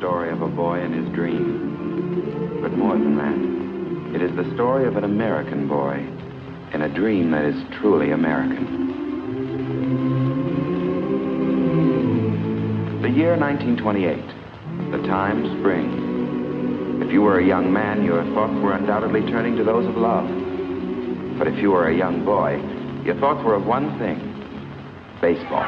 story of a boy and his dream. But more than that, it is the story of an American boy in a dream that is truly American. The year 1928, the time spring. If you were a young man, your thoughts were undoubtedly turning to those of love. But if you were a young boy, your thoughts were of one thing: baseball.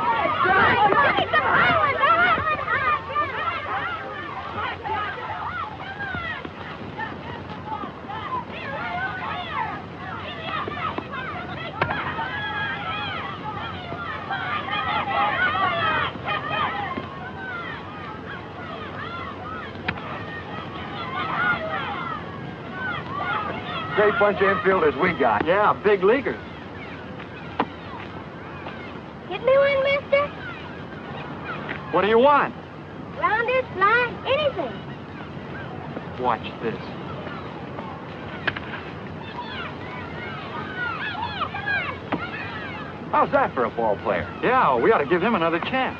Great bunch of infielders we got. Yeah, big leaguers. Get me one, mister? What do you want? Rounder, fly, anything. Watch this. How's that for a ball player? Yeah, we ought to give him another chance.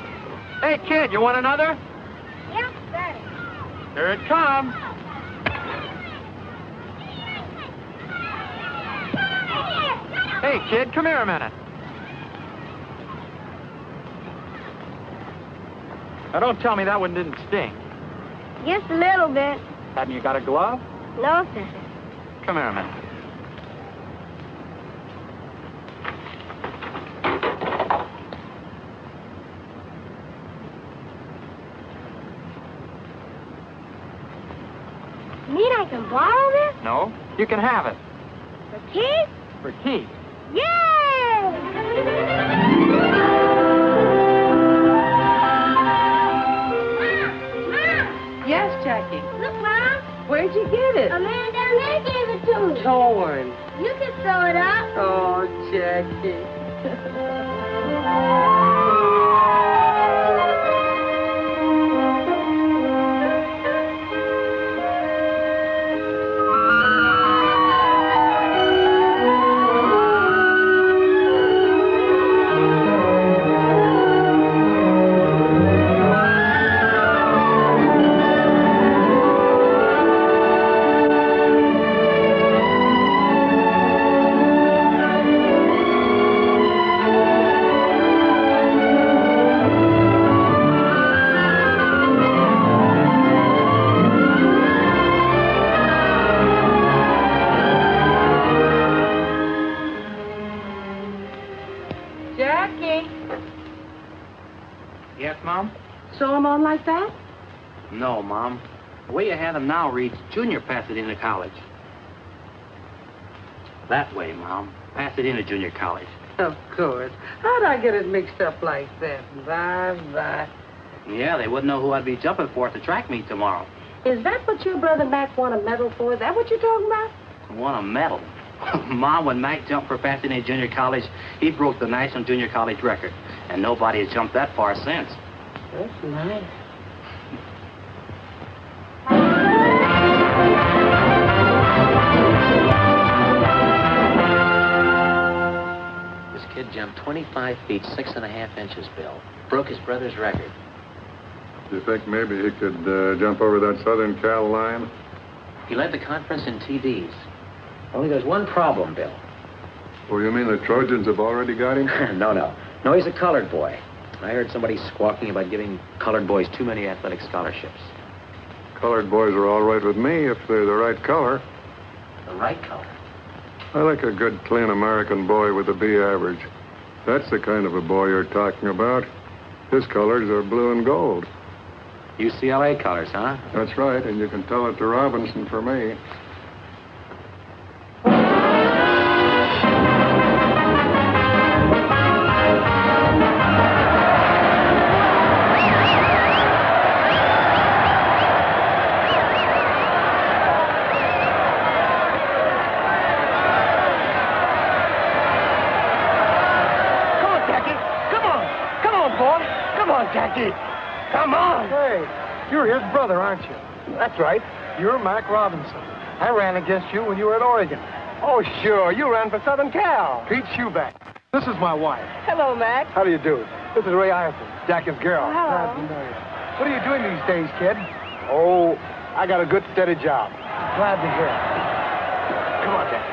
Hey, kid, you want another? Yep, sir. Here it comes. Hey, kid, come here a minute. Now, don't tell me that one didn't sting. Just a little bit. Hadn't you got a glove? No, sir. Come here a minute. You mean I can borrow this? No, you can have it. For teeth? For teeth. Yay! Yes, Jackie. Look, Mom. Where'd you get it? A man down there gave it to me. Torn. You can sew it up. Oh, Jackie. Yes, Mom? Sew them on like that? No, Mom. The way you have them now reads Junior Pasadena College. That way, Mom. Pasadena Junior College. Of course. How'd I get it mixed up like that? Bye. Yeah, they wouldn't know who I'd be jumping for at the track meet tomorrow. Is that what your brother Mac won a medal for? Is that what you're talking about? Won a medal. Mom, when Mac jumped for Pasadena Junior College, he broke the National Junior College record. And nobody has jumped that far since. That's nice. This kid jumped 25 feet, 6.5 inches, Bill. Broke his brother's record. Do you think maybe he could jump over that Southern Cal line? He led the conference in TDs. Only there's one problem, Bill. Oh, you mean the Trojans have already got him? No, he's a colored boy. I heard somebody squawking about giving colored boys too many athletic scholarships. Colored boys are all right with me if they're the right color. The right color? I like a good, clean American boy with a B average. That's the kind of a boy you're talking about. His colors are blue and gold. UCLA colors, huh? That's right, and you can tell it to Robinson for me. Jackie, come on. Hey, you're his brother, aren't you? That's right. You're Mac Robinson. I ran against you when you were at Oregon. Oh, sure. You ran for Southern Cal. Pete Shoeback. This is my wife. Hello, Mac. How do you do? This is Ray Iverson, Jackie's girl. Hello. Glad to know you. What are you doing these days, kid? Oh, I got a good, steady job. Glad to hear it. Come on, Jack.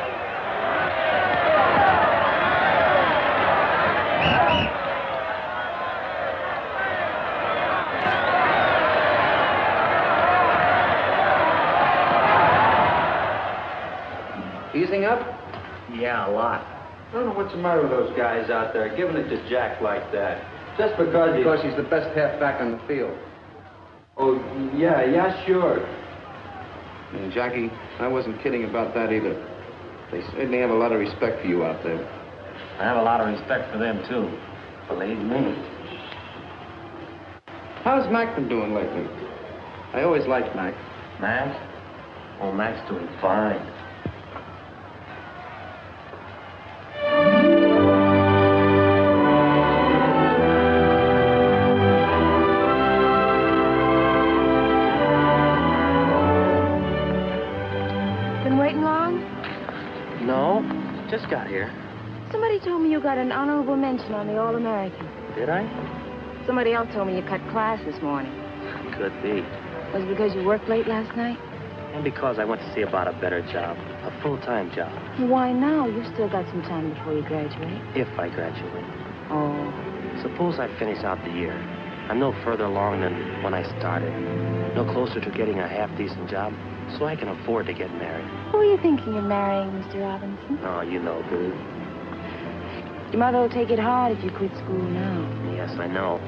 Easing up? Yeah, a lot. I don't know what's the matter with those guys out there, giving it to Jack like that. Just because he's the best halfback on the field. Oh, yeah, sure. And Jackie, I wasn't kidding about that either. They certainly have a lot of respect for you out there. I have a lot of respect for them, too. Believe me. How's Mac been doing lately? I always liked Mac. Mac? Oh, Mac's doing fine. Been waiting long? No, just got here. Somebody told me you got an honorable mention on the All-American. Did I? Somebody else told me you cut class this morning. Could be. Was it because you worked late last night? And because I went to see about a better job, a full-time job. Why now? You've still got some time before you graduate. If I graduate. Oh. Suppose I finish out the year. I'm no further along than when I started. No closer to getting a half-decent job, so I can afford to get married. Who are you thinking of marrying, Mr. Robinson? Oh, you know, dude. Your mother will take it hard if you quit school now. Yes, I know.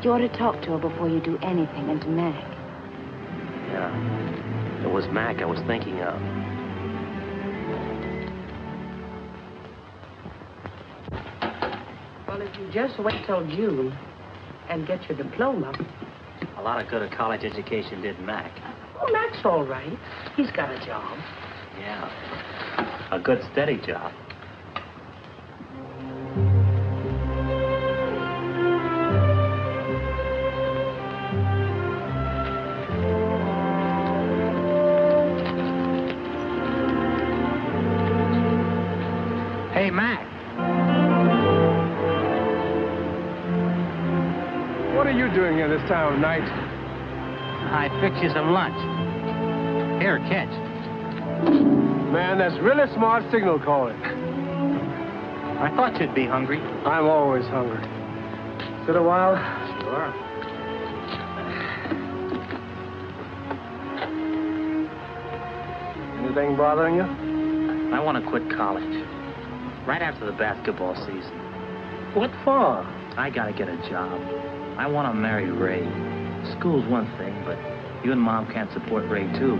You ought to talk to her before you do anything, and to Mac. Yeah. It was Mac I was thinking of. Well, if you just wait till June and get your diploma. A lot of good a college education did Mac. Oh, Mac's all right. He's got a job. Yeah. A good, steady job. Hey, Mac. What are you doing here this time of night? I fixed you some lunch. Here, catch. Man, that's really smart signal calling. I thought you'd be hungry. I'm always hungry. Sit a while. Sure. Anything bothering you? I want to quit college. Right after the basketball season. What for? I gotta get a job. I want to marry Ray. School's one thing, but you and Mom can't support Ray, too.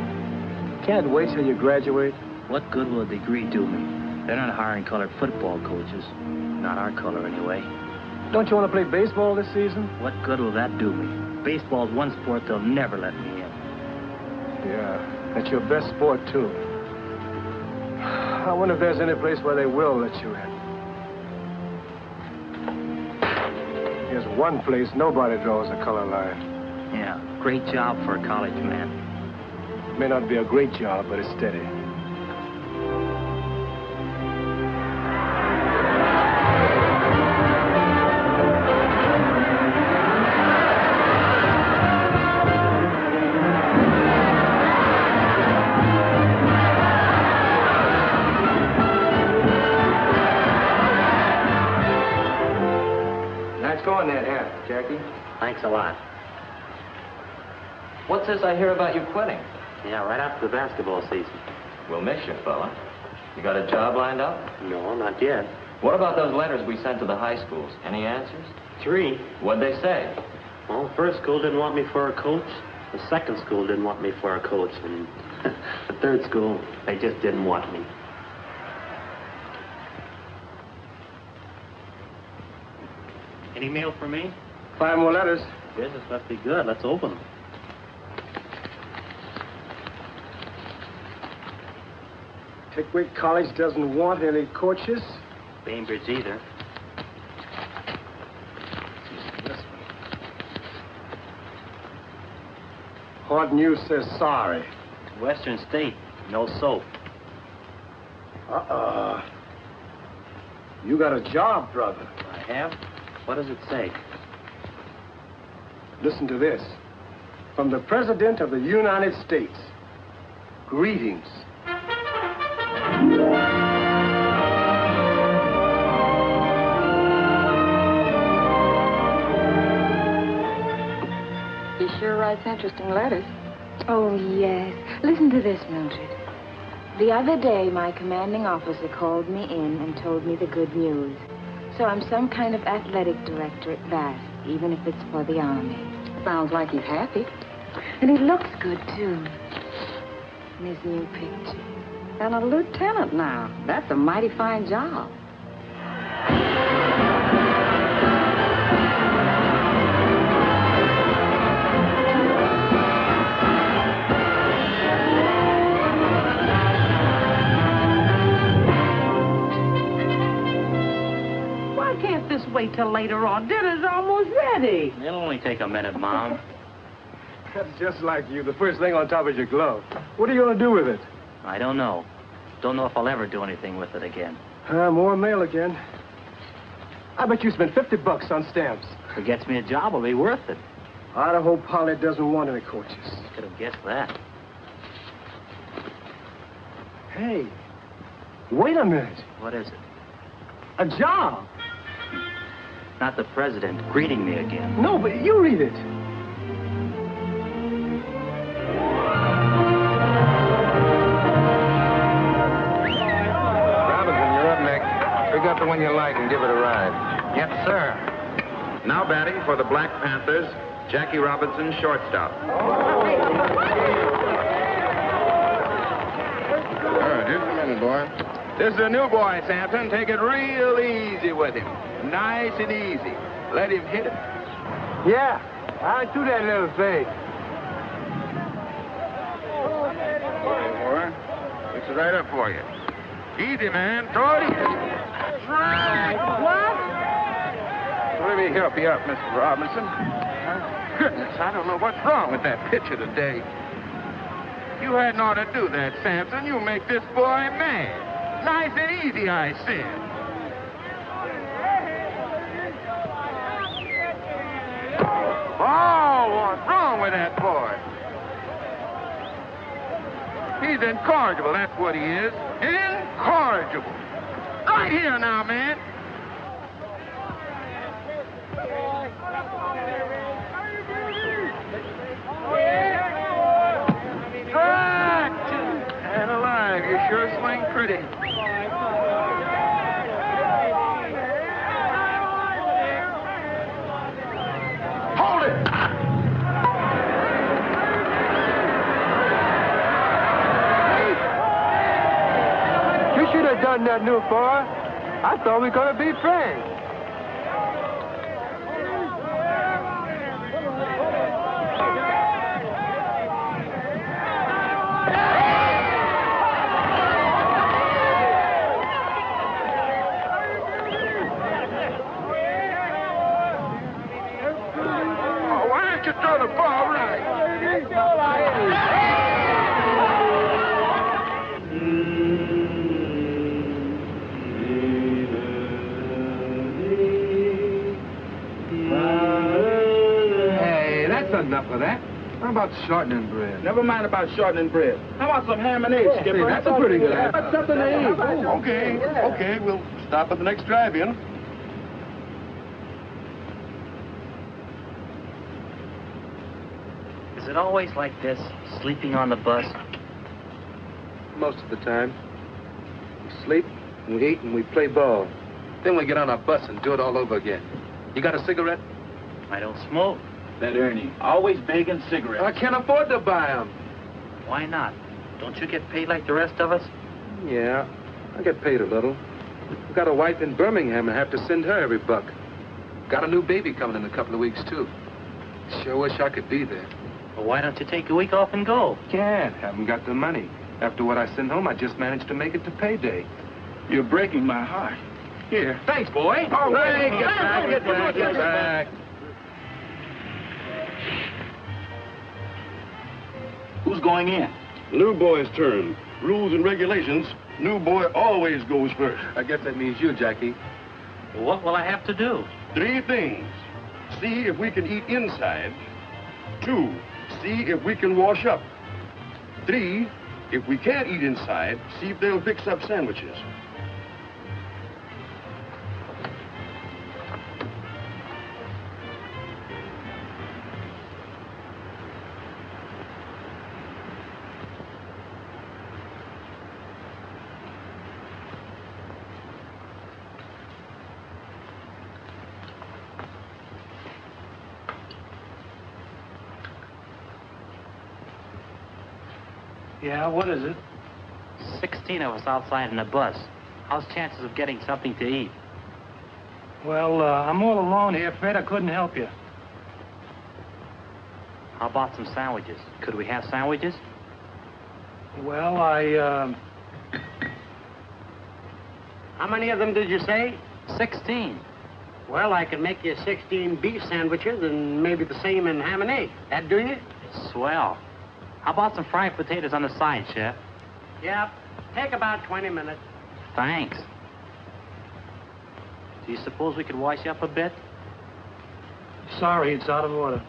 Can't wait till you graduate. What good will a degree do me? They're not hiring colored football coaches. Not our color, anyway. Don't you want to play baseball this season? What good will that do me? Baseball's one sport they'll never let me in. Yeah, that's your best sport, too. I wonder if there's any place where they will let you in. There's one place nobody draws a color line. Yeah, great job for a college man. May not be a great job, but it's steady. Nice going there, yeah, Jackie. Thanks a lot. What's this I hear about you quitting? Yeah, right after the basketball season. We'll miss you, fella. You got a job lined up? No, not yet. What about those letters we sent to the high schools? Any answers? 3. What'd they say? Well, the first school didn't want me for a coach. The second school didn't want me for a coach. And the third school, they just didn't want me. Any mail for me? 5 more letters. Business must be good. Let's open them. Pickwick College doesn't want any coaches. Bainbridge either. This one. Hard News says sorry. Western State, no soap. You got a job, brother. I have? What does it say? Listen to this. From the President of the United States. Greetings. He sure writes interesting letters. Oh, yes. Listen to this, Mildred. The other day, my commanding officer called me in and told me the good news. So I'm some kind of athletic director at last, even if it's for the Army. Sounds like he's happy. And he looks good, too. In his new picture. And a lieutenant now. That's a mighty fine job. Why can't this wait till later on? Dinner's almost ready. It'll only take a minute, Mom. That's just like you. The first thing on top is your glove. What are you going to do with it? I don't know. Don't know if I'll ever do anything with it again. More mail again. I bet you spent $50 on stamps. If it gets me a job, it'll be worth it. I hope Polly doesn't want any coaches. Could have guessed that. Hey, wait a minute. What is it? A job. Not the president greeting me again. No, but you read it. Robinson, you're up next. Pick up the one you like and give it a ride. Yes, sir. Now batting for the Black Panthers, Jackie Robinson, shortstop. Just a minute, boy. This is a new boy, Sampson. Take it real easy with him. Nice and easy. Let him hit it. Yeah, I do that little thing. Boy, fix it right up for you. Easy, man. Throw it easy. Strike. What? Let me help you out, Mr. Robinson. Goodness, I don't know what's wrong with that pitcher today. You hadn't ought to do that, Sampson. You make this boy mad. Nice and easy, I said. Oh, what's wrong with that boy? He's incorrigible, that's what he is. Incorrigible. Right here now, man. And alive, you sure swing pretty. Hold it! You should have done that, new boy. I thought we were going to be friends. Throw the ball right. Hey, that's enough of that. How about shortening bread? Never mind about shortening bread. How about some ham and eggs, Skipper? That's a pretty good idea. That's something to eat. Okay, we'll stop at the next drive-in. Is it always like this, sleeping on the bus? Most of the time. We sleep, and we eat, and we play ball. Then we get on our bus and do it all over again. You got a cigarette? I don't smoke. That Ernie, always begging cigarettes. I can't afford to buy them. Why not? Don't you get paid like the rest of us? Yeah, I get paid a little. I've got a wife in Birmingham and have to send her every buck. Got a new baby coming in a couple of weeks, too. Sure wish I could be there. Well, why don't you take a week off and go? Can't. Haven't got the money. After what I send home, I just managed to make it to payday. You're breaking my heart. Here. Thanks, boy. Oh, wait, get back. Who's going in? New boy's turn. Rules and regulations. New boy always goes first. I guess that means you, Jackie. Well, what will I have to do? 3 things. See if we can eat inside. 2, see if we can wash up. 3, if we can't eat inside, see if they'll fix up sandwiches. Yeah, what is it? 16 of us outside in a bus. How's chances of getting something to eat? Well, I'm all alone here, Fred. I couldn't help you. How about some sandwiches? Could we have sandwiches? Well, How many of them did you say? 16. Well, I can make you 16 beef sandwiches and maybe the same in ham and egg. That do you? Swell. How about some fried potatoes on the side, Chef? Yep. Take about 20 minutes. Thanks. Do you suppose we could wash you up a bit? sorry, it's out of order.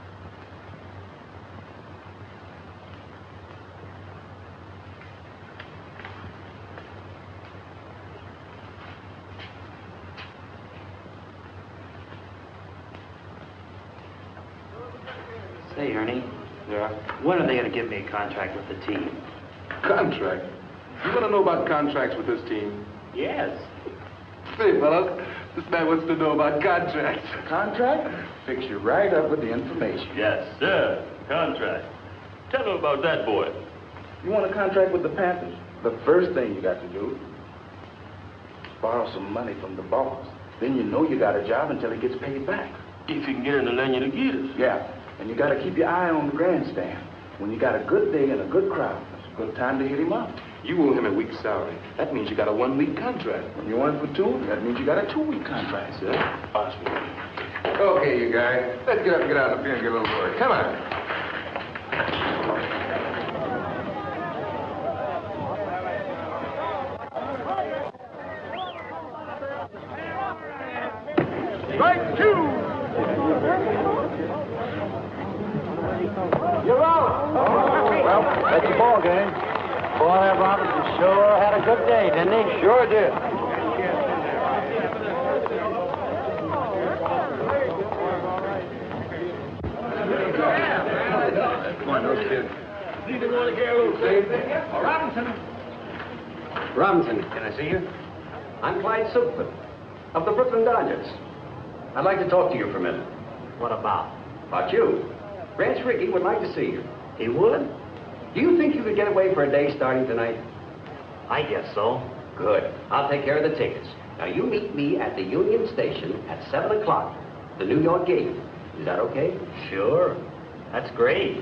Say, Ernie. Yeah? When are they going to give me a contract with the team? Contract? You want to know about contracts with this team? Yes. Say, fellas, this man wants to know about contracts. Contract? Fix you right up with the information. Yes, sir. Contract. Tell him about that, boy. You want a contract with the Panthers? The first thing you got to do is borrow some money from the boss. Then you know you got a job until he gets paid back. If you can get in the lanyard to get us. Yeah, and you got to keep your eye on the grandstand. When you got a good day and a good crowd, it's a good time to hit him up. You owe him a week's salary. That means you got a 1-week contract. When you're 1 for 2, that means you got a 2-week contract, sir. Possible. Okay, you guys. Let's get up and get out of the field and get a little work. Come on. Strike 2! You're out! Well, that's the ball game. Boy, that Robinson sure had a good day, didn't he? Sure did. Come on, those kids. Neither want to get a little safe. Robinson. Robinson, can I see you? I'm Clyde Silkman of the Brooklyn Dodgers. I'd like to talk to you for a minute. What about? About you. Branch Rickey would like to see you. He would? Do you think you could get away for a day starting tonight? I guess so. Good. I'll take care of the tickets. Now, you meet me at the Union Station at 7 o'clock, the New York game. Is that okay? Sure. That's great.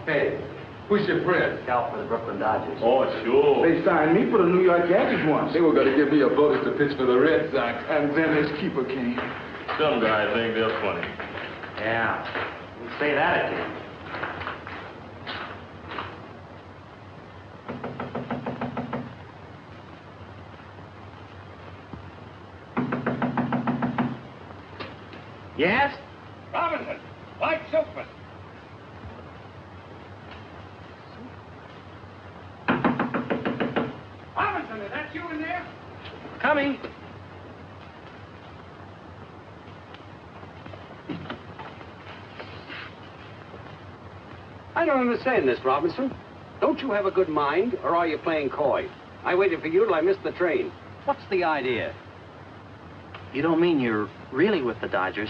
Hey, who's your friend? Scout for the Brooklyn Dodgers. Oh, sure. They signed me for the New York Yankees once. They were going to give me a bonus to pitch for the Red Sox. And then this keeper came. Some guys think they're funny. Yeah. You say that again. Yes? Robinson, Mike Silkman. Robinson, is that you in there? Coming. I don't understand this, Robinson. Don't you have a good mind, or are you playing coy? I waited for you till I missed the train. What's the idea? You don't mean you're really with the Dodgers?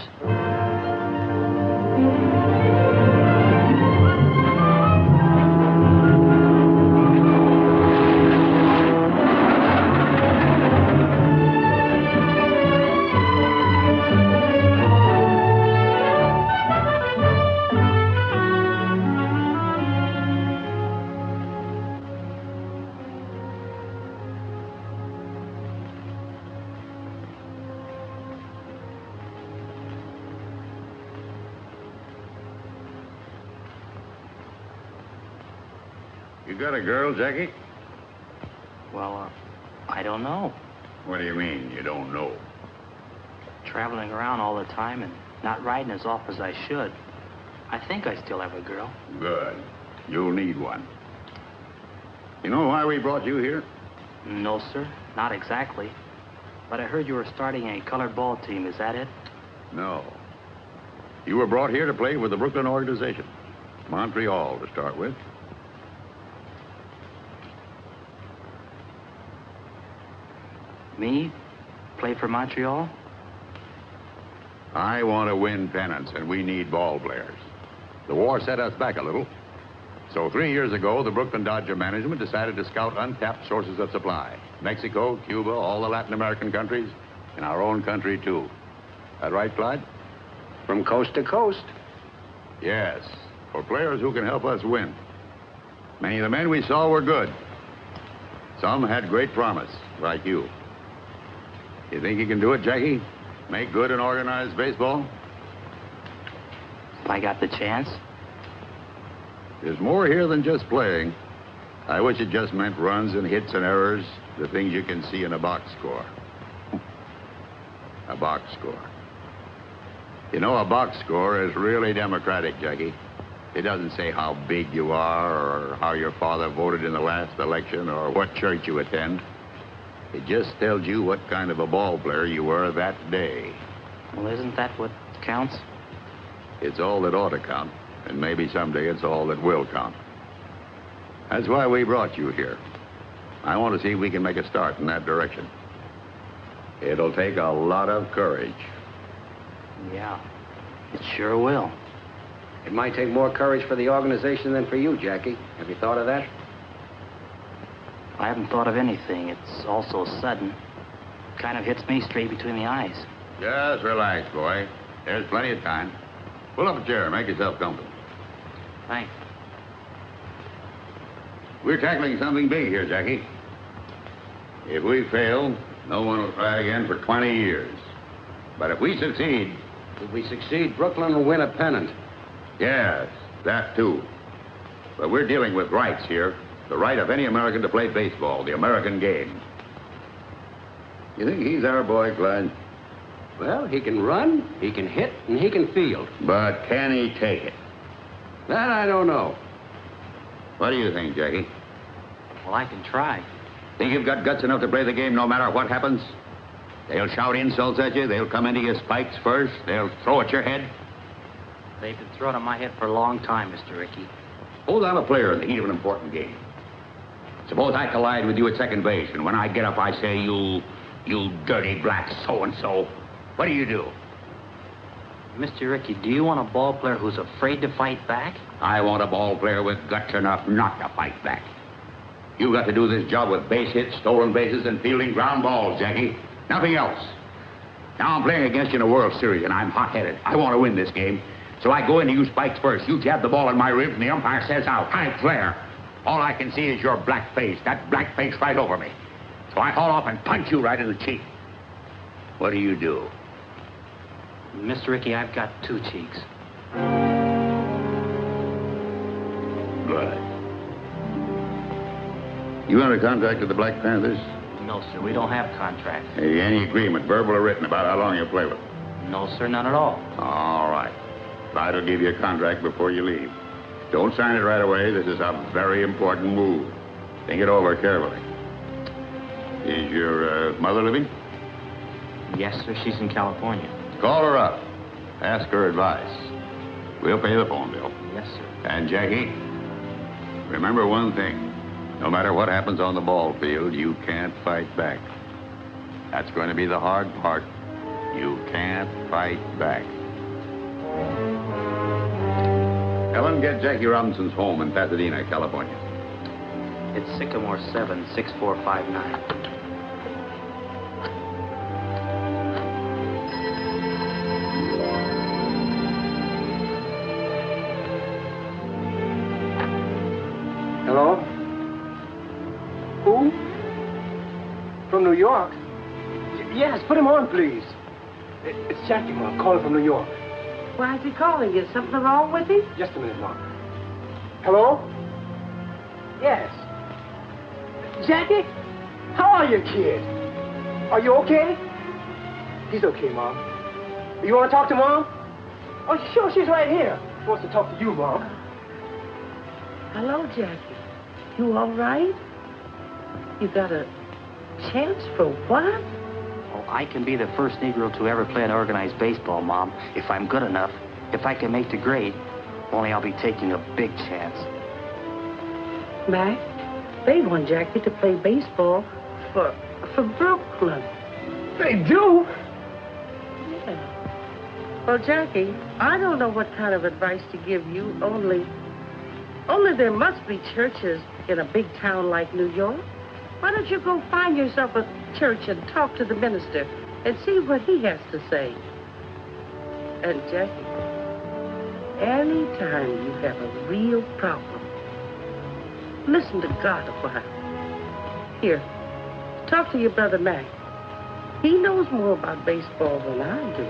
You got a girl, Jackie? Well, I don't know. What do you mean, you don't know? Traveling around all the time and not riding as often as I should. I think I still have a girl. Good. You'll need one. You know why we brought you here? No, sir. Not exactly. But I heard you were starting a colored ball team. Is that it? No. You were brought here to play with the Brooklyn organization. Montreal, to start with. Me? Play for Montreal? I want to win pennants, and we need ball players. The war set us back a little. So 3 years ago, the Brooklyn Dodger management decided to scout untapped sources of supply. Mexico, Cuba, all the Latin American countries, and our own country, too. That right, Clyde? From coast to coast. Yes, for players who can help us win. Many of the men we saw were good. Some had great promise, like you. You think you can do it, Jackie? Make good and organized baseball? If I got the chance. There's more here than just playing. I wish it just meant runs and hits and errors, the things you can see in a box score. A box score. You know, a box score is really democratic, Jackie. It doesn't say how big you are or how your father voted in the last election or what church you attend. It just tells you what kind of a ball player you were that day. Well, isn't that what counts? It's all that ought to count, and maybe someday it's all that will count. That's why we brought you here. I want to see if we can make a start in that direction. It'll take a lot of courage. Yeah, it sure will. It might take more courage for the organization than for you, Jackie. Have you thought of that? I haven't thought of anything. It's all so sudden. Kind of hits me straight between the eyes. Just relax, boy. There's plenty of time. Pull up a chair. Make yourself comfortable. Thanks. We're tackling something big here, Jackie. If we fail, no one will try again for 20 years. But if we succeed... If we succeed, Brooklyn will win a pennant. Yes, that too. But we're dealing with rights here. The right of any American to play baseball, the American game. You think he's our boy, Clyde? Well, he can run, he can hit, and he can field. But can he take it? That I don't know. What do you think, Jackie? Well, I can try. Think you've got guts enough to play the game no matter what happens? They'll shout insults at you. They'll come into your spikes first. They'll throw at your head. They've been throwing at my head for a long time, Mr. Rickey. Hold on a player in the heat of an important game. Suppose I collide with you at second base, and when I get up, I say, you dirty black so-and-so. What do you do? Mr. Rickey, do you want a ball player who's afraid to fight back? I want a ball player with guts enough not to fight back. You got to do this job with base hits, stolen bases, and fielding ground balls, Jackie. Nothing else. Now I'm playing against you in a World Series, and I'm hot-headed. I want to win this game. So I go into you spikes first. You jab the ball in my ribs, and the umpire says out. I flare. All I can see is your black face, that black face right over me. So I haul off and punch you right in the cheek. What do you do? Mr. Rickey, I've got two cheeks. Good. You under contract with the Black Panthers? No, sir, we don't have contracts. Hey, any agreement, verbal or written, about how long you'll play with them? No, sir, none at all. All right. Clyde will give you a contract before you leave. Don't sign it right away. This is a very important move. Think it over carefully. Is your mother living? Yes, sir, she's in California. Call her up. Ask her advice. We'll pay the phone bill. Yes, sir. And, Jackie, remember one thing. No matter what happens on the ball field, you can't fight back. That's going to be the hard part. You can't fight back. Ellen, get Jackie Robinson's home in Pasadena, California. It's Sycamore 7, 6459. Hello? Who? From New York? Yes, put him on, please. It's Jackie, Mom, calling from New York. Why is he calling? Is something wrong with him? Just a minute, Mom. Hello? Yes. Jackie? How are you, kid? Are you okay? He's okay, Mom. You want to talk to Mom? Oh, sure, she's right here. Wants to talk to you, Mom. Hello, Jackie. You all right? You got a chance for what? Oh, I can be the first Negro to ever play an organized baseball, Mom, if I'm good enough. If I can make the grade. Only I'll be taking a big chance. Mac, they want Jackie to play baseball for Brooklyn. They do? Yeah. Well, Jackie, I don't know what kind of advice to give you, only there must be churches in a big town like New York. Why don't you go find yourself a church and talk to the minister and see what he has to say? And Jackie, anytime you have a real problem, listen to God a while. Here, talk to your brother Mac. He knows more about baseball than I do.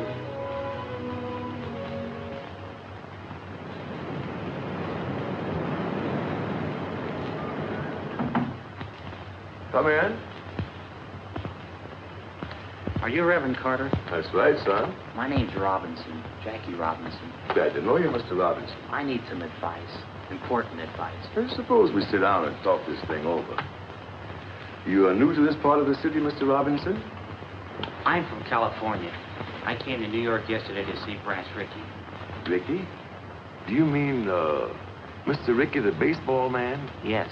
Come in. Are you Reverend Carter? That's right, son. My name's Robinson, Jackie Robinson. Glad to know you, Mr. Robinson. I need some advice, important advice. I suppose we sit down and talk this thing over. You are new to this part of the city, Mr. Robinson? I'm from California. I came to New York yesterday to see Branch Rickey. Rickey? Do you mean, Mr. Rickey, the baseball man? Yes.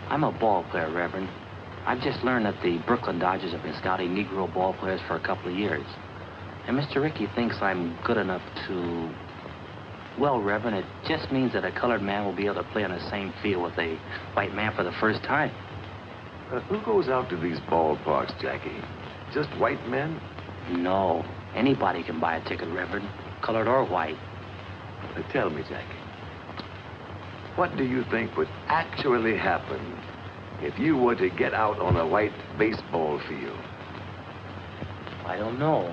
I'm a ball player, Reverend. I've just learned that the Brooklyn Dodgers have been scouting Negro ball players for a couple of years. And Mr. Rickey thinks I'm good enough to... Well, Reverend, it just means that a colored man will be able to play on the same field with a white man for the first time. Who goes out to these ballparks, Jackie? Just white men? No. Anybody can buy a ticket, Reverend, colored or white. Tell me, Jackie, what do you think would actually happen if you were to get out on a white baseball field? I don't know.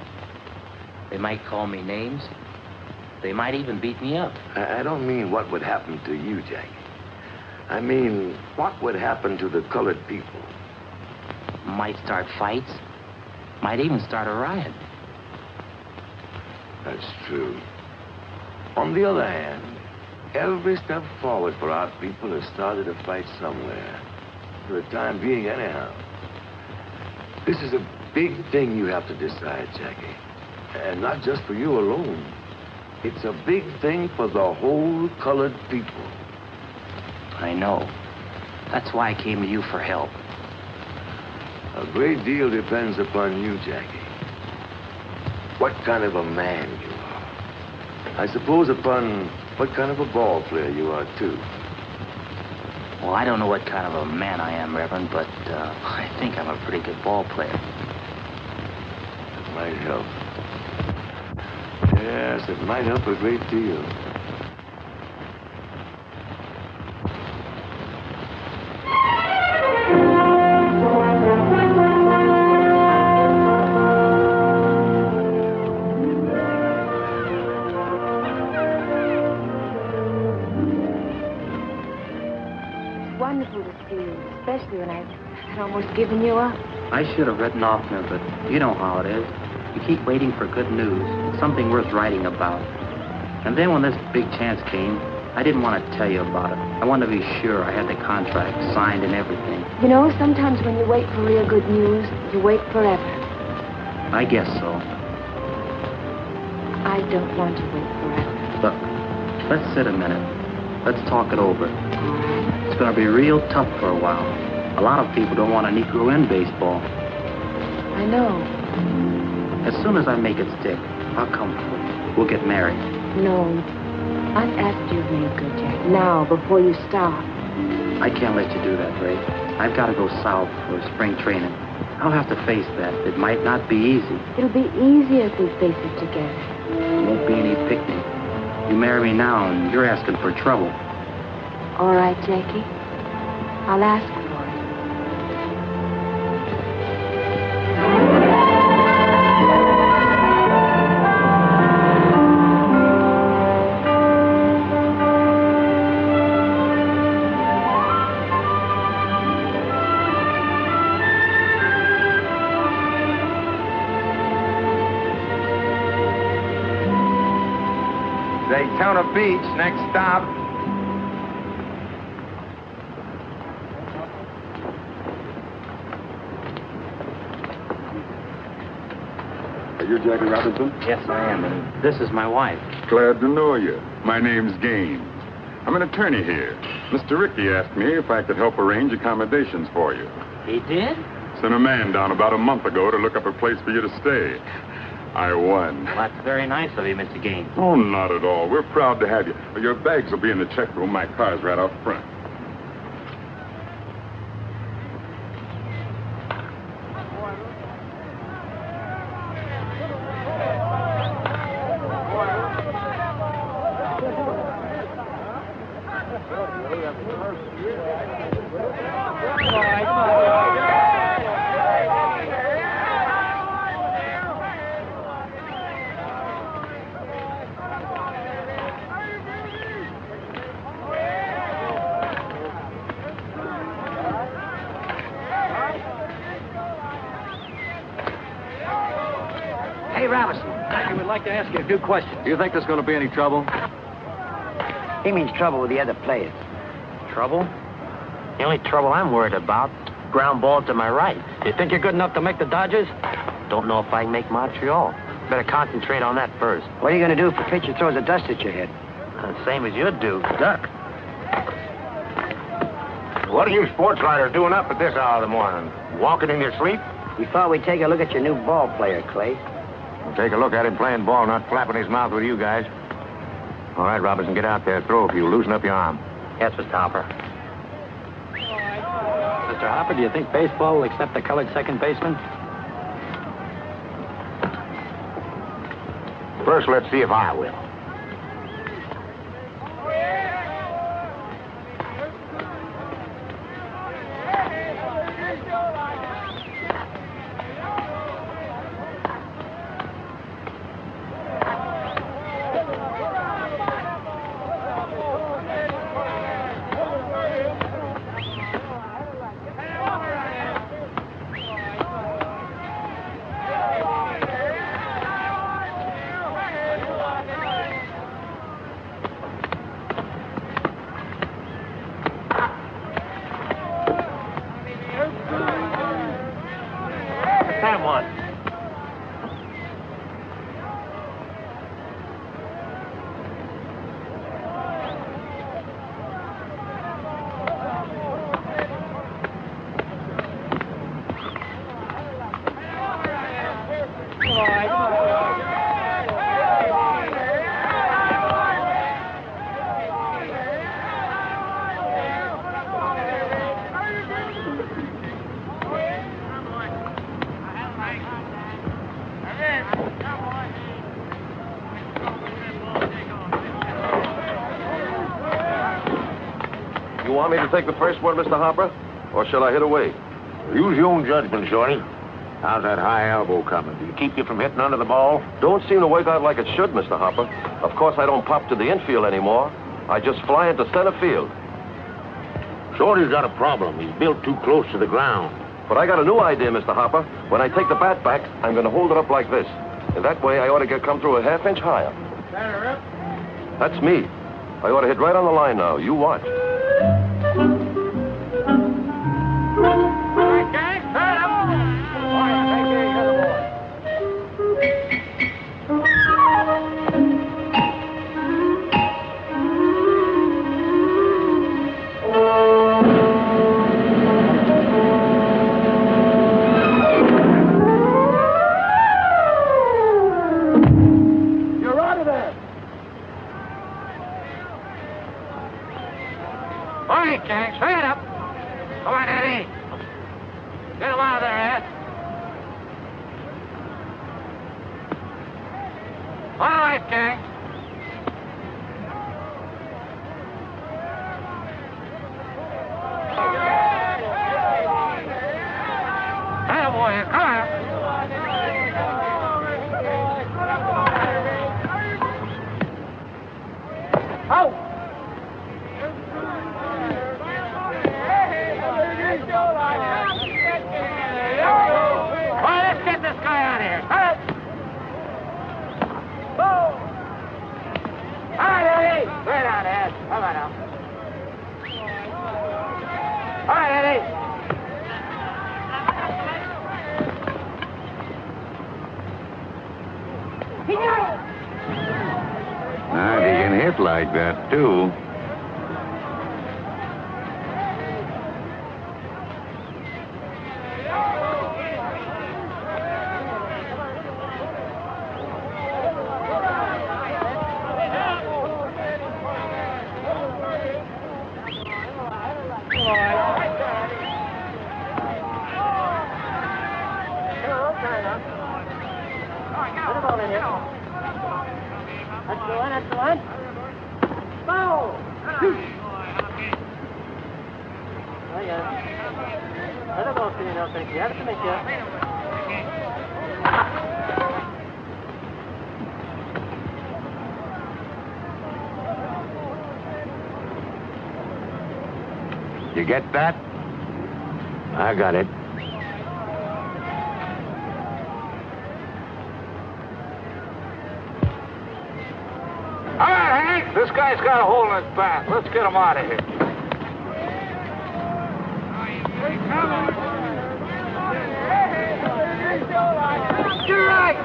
They might call me names. They might even beat me up. I don't mean what would happen to you, Jackie. I mean, what would happen to the colored people? Might start fights. Might even start a riot. That's true. On the other hand, every step forward for our people has started a fight somewhere. For the time being, anyhow. This is a big thing you have to decide, Jackie. And not just for you alone. It's a big thing for the whole colored people. I know. That's why I came to you for help. A great deal depends upon you, Jackie. What kind of a man you are. I suppose upon what kind of a ball player you are, too. Well, I don't know what kind of a man I am, Reverend, but I think I'm a pretty good ball player. It might help. Yes, it might help a great deal. Wonderful to see you, especially when I'd almost given you up. I should have written oftener, but you know how it is. You keep waiting for good news, something worth writing about. And then when this big chance came, I didn't want to tell you about it. I wanted to be sure I had the contract signed and everything. You know, sometimes when you wait for real good news, you wait forever. I guess so. I don't want to wait forever. Look, let's sit a minute. Let's talk it over. It's going to be real tough for a while. A lot of people don't want a Negro in baseball. I know. As soon as I make it stick, I'll come for it. We'll get married. No. I've asked you to make good, Jack. Now, before you stop. I can't let you do that, Ray. I've got to go south for spring training. I'll have to face that. It might not be easy. It'll be easier if we face it together. It won't be any picnic. You marry me now, and you're asking for trouble. All right, Jackie. I'll ask for it. Daytona Beach, next stop. Are you Jackie Robinson? Yes, I am, and this is my wife. Glad to know you. My name's Gaines. I'm an attorney here. Mr. Rickey asked me if I could help arrange accommodations for you. He did? Sent a man down about a month ago to look up a place for you to stay. I won. Well, that's very nice of you, Mr. Gaines. Oh, not at all. We're proud to have you. Your bags will be in the check room. My car's right out front. Hey, Robinson, I would like to ask you a few questions. Do you think there's going to be any trouble? He means trouble with the other players. Trouble? The only trouble I'm worried about, ground ball to my right. You think you're good enough to make the Dodgers? Don't know if I can make Montreal. Better concentrate on that first. What are you going to do if the pitcher throws a dust at your head? Same as you'd do, duck. What are you sports writers doing up at this hour of the morning? Walking in your sleep? We thought we'd take a look at your new ball player, Clay. Well, take a look at him playing ball, not flapping his mouth with you guys. All right, Robinson, get out there. Throw a few. Loosen up your arm. Yes, Mr. Hopper. Mr. Hopper, do you think baseball will accept the colored second baseman? First, let's see if I will. You want me to take the first one, Mr. Hopper? Or shall I hit away? Use your own judgment, Shorty. How's that high elbow coming? Do you keep you from hitting under the ball? Don't seem to work out like it should, Mr. Hopper. Of course, I don't pop to the infield anymore. I just fly into center field. Shorty's got a problem. He's built too close to the ground. But I got a new idea, Mr. Hopper. When I take the bat back, I'm going to hold it up like this. And that way, I ought to come through a half-inch higher. That's me. I ought to hit right on the line now. You watch. Now, if you can hit like that, too. That's the one. Go! Shoot! Oh, yeah. Let her go, Senor. Thank you. Have to make You get that? I got it. All right, Hank, this guy's got a hole in his back. Let's get him out of here. You're right.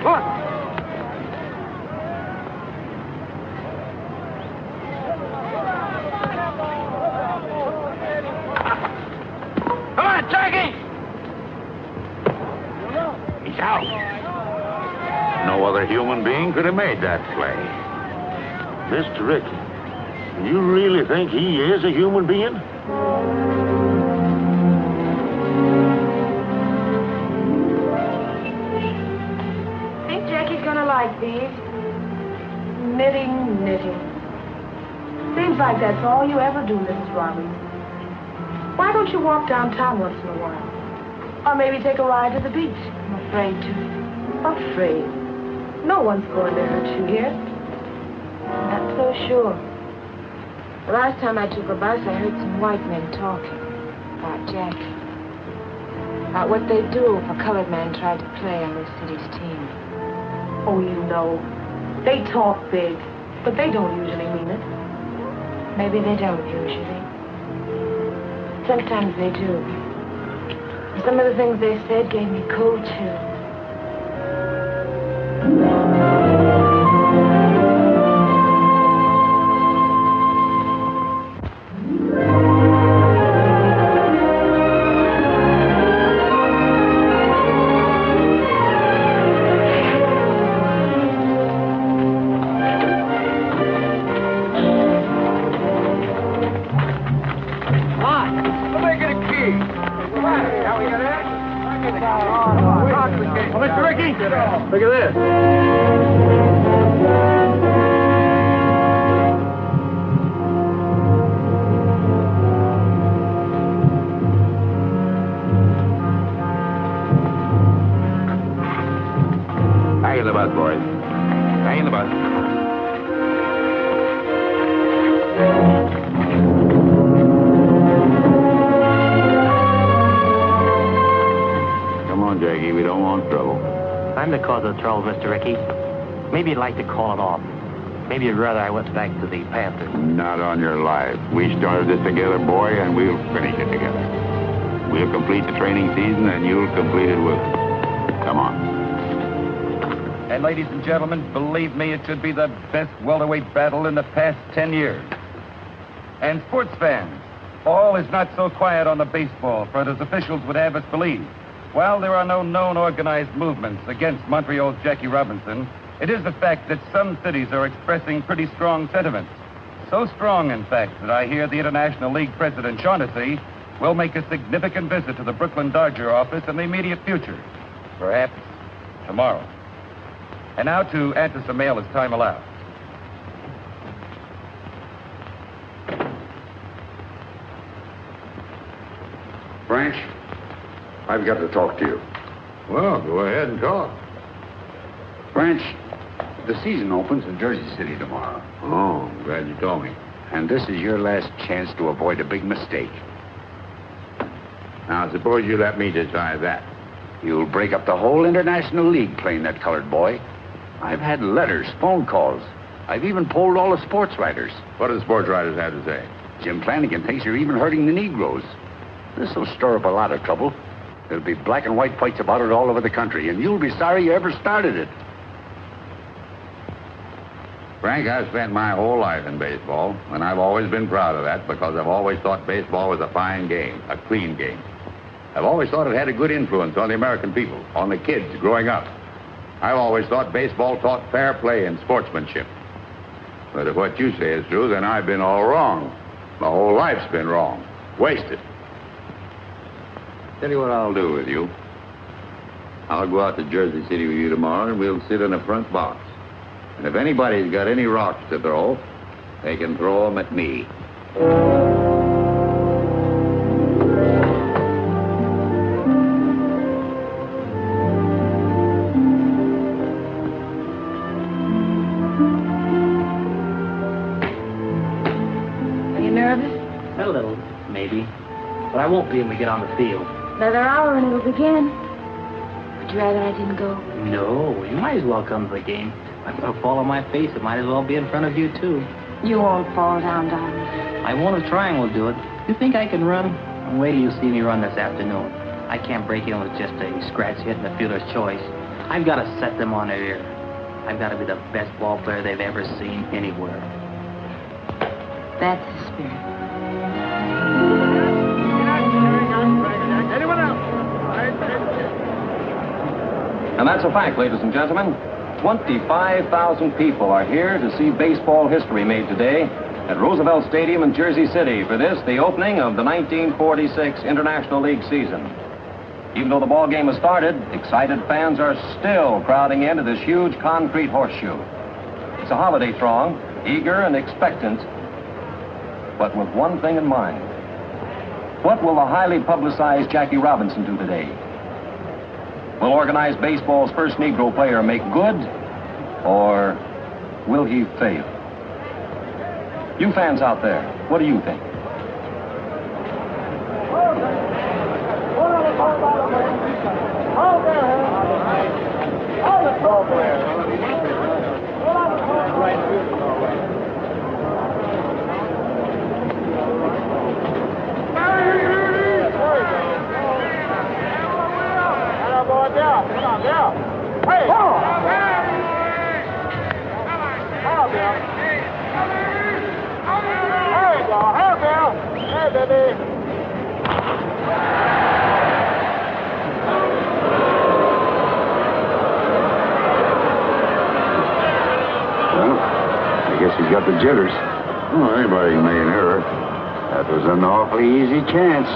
Look. Come on, Jackie! He's out. No other human being could have made that play. Mr. Rickey, you really think he is a human being? I think Jackie's gonna like these. Knitting. Seems like that's all you ever do, Mrs. Robbins. Why don't you walk downtown once in a while? Or maybe take a ride to the beach? I'm afraid to. Afraid? No one's going to hurt you here. Not so sure. The last time I took a bus, I heard some white men talking about Jackie. About what they'd do if a colored man tried to play on this city's team. Oh, you know, they talk big, but they don't usually mean it. Maybe they don't usually. Sometimes they do. And some of the things they said gave me cold chills. Mr. Rickey, look at this. Hang in the bus, boys. Hang in the bus. Come on, Jackie. We don't want trouble. I'm the cause of the trouble, Mr. Rickey. Maybe you'd like to call it off. Maybe you'd rather I went back to the Panthers. Not on your life. We started this together, boy, and we'll finish it together. We'll complete the training season, and you'll complete it with us. Come on. And ladies and gentlemen, believe me, it should be the best welterweight battle in the past 10 years. And sports fans, all is not so quiet on the baseball front as officials would have us believe. While there are no known organized movements against Montreal's Jackie Robinson, it is the fact that some cities are expressing pretty strong sentiments. So strong, in fact, that I hear the International League President Shaughnessy will make a significant visit to the Brooklyn Dodger office in the immediate future. Perhaps tomorrow. And now to answer some mail as time allows. Branch, I've got to talk to you. Well, go ahead and talk. Branch, the season opens in Jersey City tomorrow. Oh, I'm glad you told me. And this is your last chance to avoid a big mistake. Now, suppose you let me decide that. You'll break up the whole International League playing that colored boy. I've had letters, phone calls. I've even polled all the sports writers. What do the sports writers have to say? Jim Flanagan thinks you're even hurting the Negroes. This'll stir up a lot of trouble. There'll be black and white fights about it all over the country, and you'll be sorry you ever started it. Frank, I've spent my whole life in baseball, and I've always been proud of that because I've always thought baseball was a fine game, a clean game. I've always thought it had a good influence on the American people, on the kids growing up. I've always thought baseball taught fair play and sportsmanship. But if what you say is true, then I've been all wrong. My whole life's been wrong. Wasted. Tell you what I'll do with you. I'll go out to Jersey City with you tomorrow, and we'll sit in the front box. And if anybody's got any rocks to throw, they can throw them at me. Are you nervous? A little, maybe. But I won't be when we get on the field. Another hour and it'll begin. Would you rather I didn't go? No, you might as well come to the game. I'm going to fall on my face. It might as well be in front of you, too. You won't fall down, darling. I won't if trying will do it. You think I can run? And wait till you see me run this afternoon. I can't break in with just a scratch hit and a fielder's choice. I've got to set them on their ear. I've got to be the best ball player they've ever seen anywhere. That's the spirit. Anyone else? And that's a fact, ladies and gentlemen. 25,000 people are here to see baseball history made today at Roosevelt Stadium in Jersey City for this, the opening of the 1946 International League season. Even though the ball game has started, excited fans are still crowding into this huge concrete horseshoe. It's a holiday throng, eager and expectant, but with one thing in mind. What will the highly publicized Jackie Robinson do today? Will organized baseball's first Negro player make good, or will he fail? You fans out there, what do you think? I guess he's got the jitters. Oh, anybody can make an error. That was an awfully easy chance.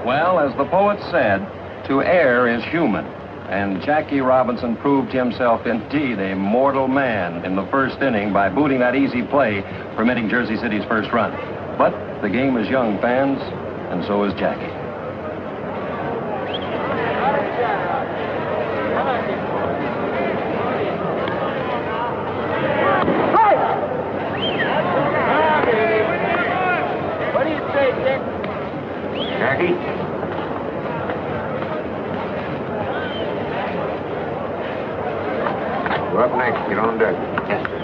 Well, as the poet said, to err is human. And Jackie Robinson proved himself indeed a mortal man in the first inning by booting that easy play, permitting Jersey City's first run. But the game is young, fans, and so is Jackie. What do you say, Dick? Jackie? You're up next. Get on deck. Yes, sir.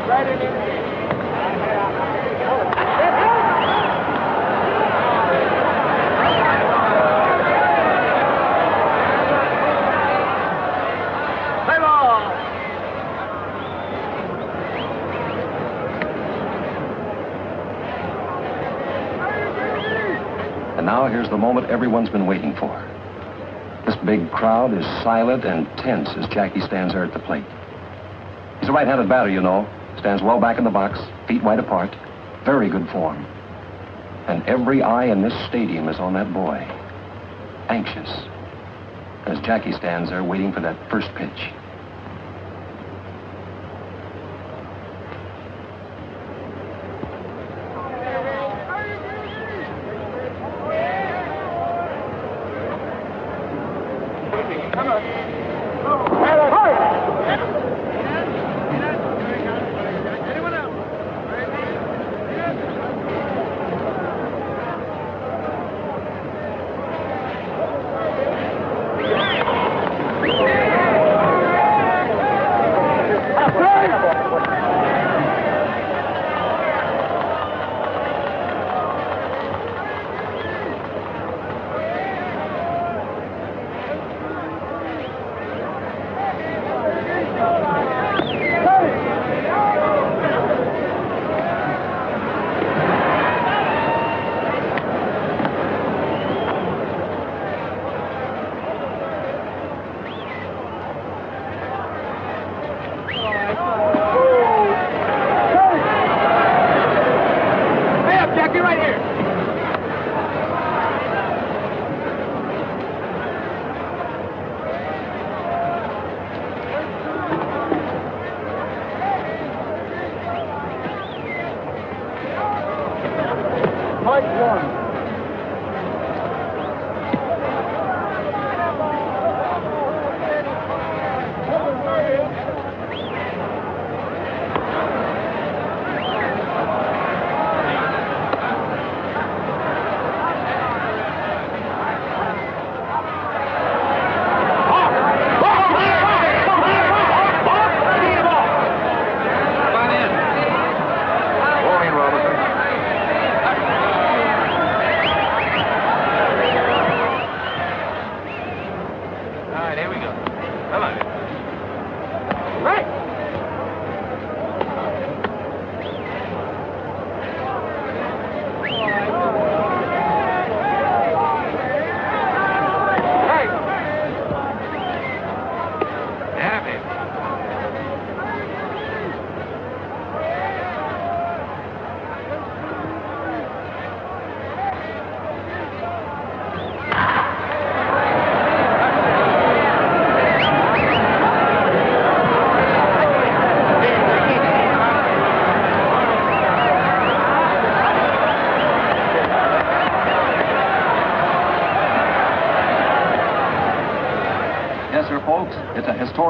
Right in there. And now here's the moment everyone's been waiting for. This big crowd is silent and tense as Jackie stands there at the plate. He's a right-handed batter, you know. Stands well back in the box, feet wide apart. Very good form. And every eye in this stadium is on that boy. Anxious. As Jackie stands there waiting for that first pitch.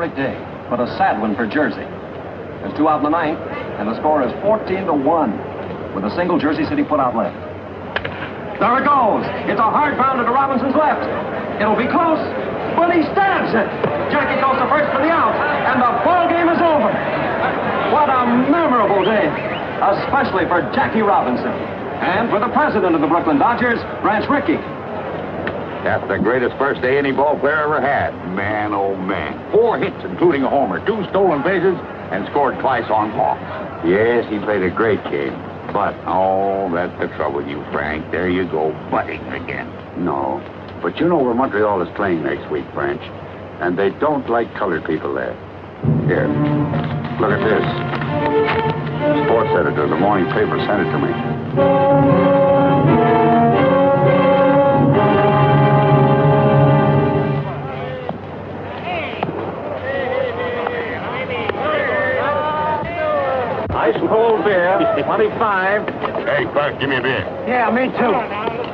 historic day, but a sad one for Jersey. There's 2 out in the 9th, and the score is 14-1, with a single Jersey City put-out left. There it goes. It's a hard bounder to Robinson's left. It'll be close, but he stabs it. Jackie goes to first for the out, and the ball game is over. What a memorable day, especially for Jackie Robinson. And for the president of the Brooklyn Dodgers, Branch Rickey. That's the greatest first day any ball player ever had. Man, oh man. 4 hits, including a homer, 2 stolen bases, and scored twice on walks. Yes, he played a great game. But, oh, that's the trouble with you, Frank. There you go, butting again. No, but you know where Montreal is playing next week, Branch. And they don't like colored people there. Here, look at this. The sports editor of the morning paper sent it to me. Ice cold beer, 25. Hey, Clark, give me a beer. Yeah, me too.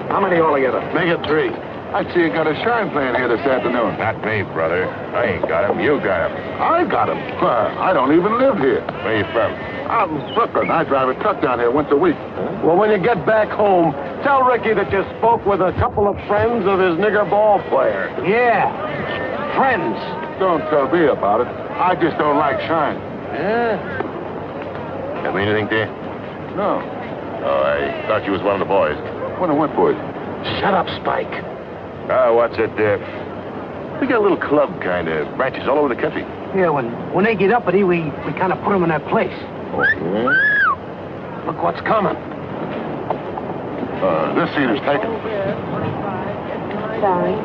How many altogether? Make it 3. I see you got a shine playing here this afternoon. Not me, brother. I ain't got him. You got him. I got him. I don't even live here. Where you from? I'm Brooklyn. I drive a truck down here once a week. Well, when you get back home, tell Ricky that you spoke with a couple of friends of his nigger ball player. Yeah, friends. Don't tell me about it. I just don't like shine. Yeah? That mean anything to you? No. Oh, I thought you was one of the boys. One of what boys? Shut up, Spike. Oh, what's it, we got a little club, kind of, branches all over the country. Yeah, when they get uppity, we kind of put them in their place. Oh, yeah? Look what's coming. This seat is taken. Sorry.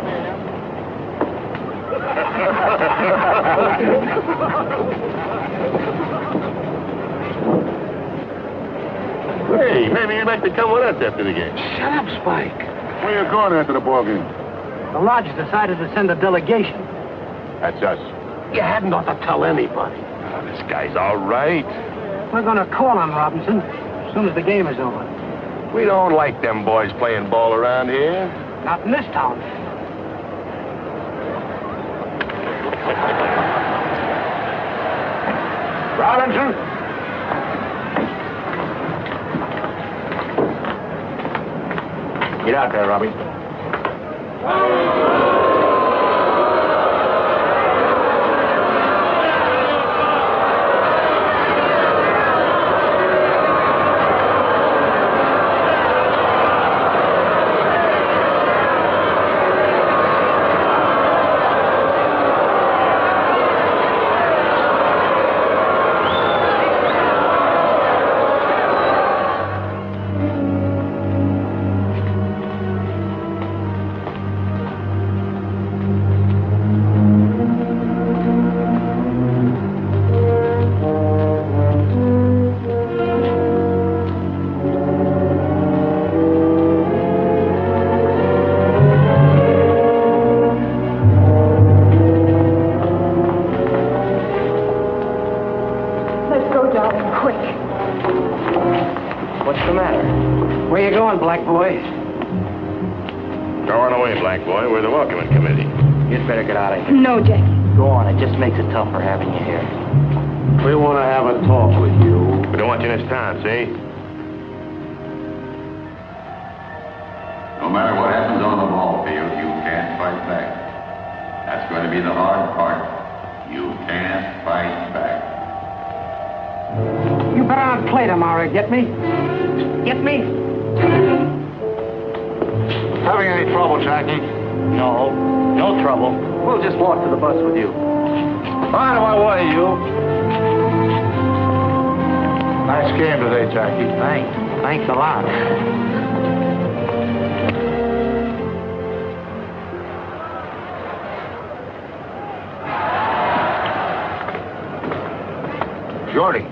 Hey, maybe you'd like to come with us after the game. Shut up, Spike. Where you going after the ball game? The lodge decided to send a delegation. That's us. You hadn't ought to tell anybody. Oh, this guy's all right. We're going to call on Robinson as soon as the game is over. We don't like them boys playing ball around here. Not in this town. Robinson? Get out there, Robbie. Black boy. Go on away, black boy. We're the welcoming committee. You'd better get out of here. No, Jackie. Go on. It just makes it tougher having you here. We want to have a talk with you. We don't want you in this town, see? No matter what happens on the ball field, you can't fight back. That's going to be the hard part. You can't fight back. You better not play tomorrow, get me? Get me? Having any trouble, Jackie? No. No trouble. We'll just walk to the bus with you. Out of my way, you. Nice game today, Jackie. Thanks a lot. Shorty.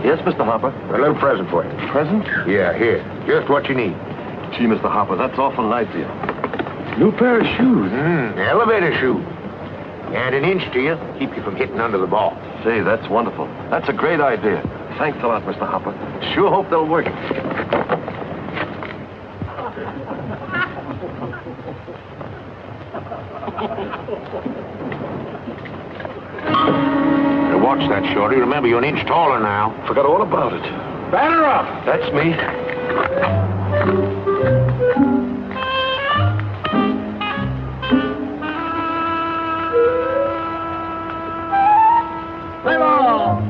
Yes, Mr. Hopper? A little present for you. Present? Yeah, here. Just what you need. Gee, Mr. Hopper, that's awful nice of you. New pair of shoes. Elevator shoe. And an inch to you. Keep you from hitting under the ball. Say, that's wonderful. That's a great idea. Thanks a lot, Mr. Hopper. Sure hope they'll work. Hey, watch that, Shorty. Remember, you're an inch taller now. Forgot all about it. Batter up. That's me. Play ball.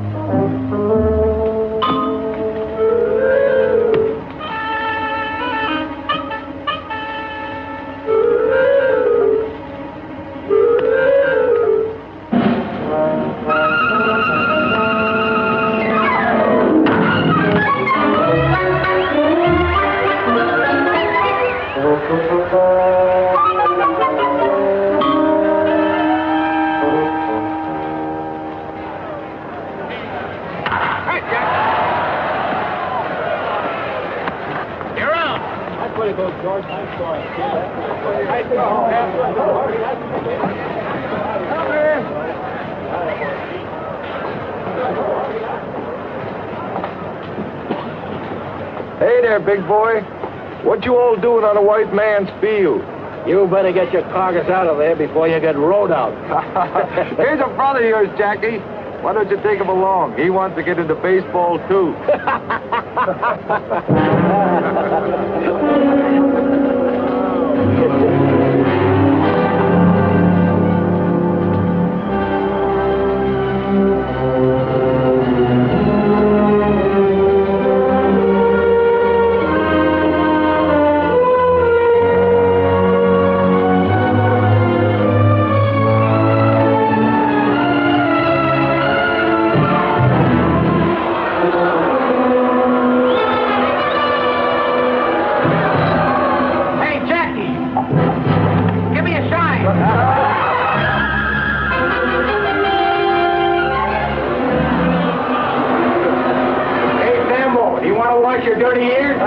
Hey there, big boy. What you all doing on a white man's field? You better get your carcass out of there before you get rode out. Here's a brother of yours, Jackie. Why don't you take him along? He wants to get into baseball, too. Your dirty ears?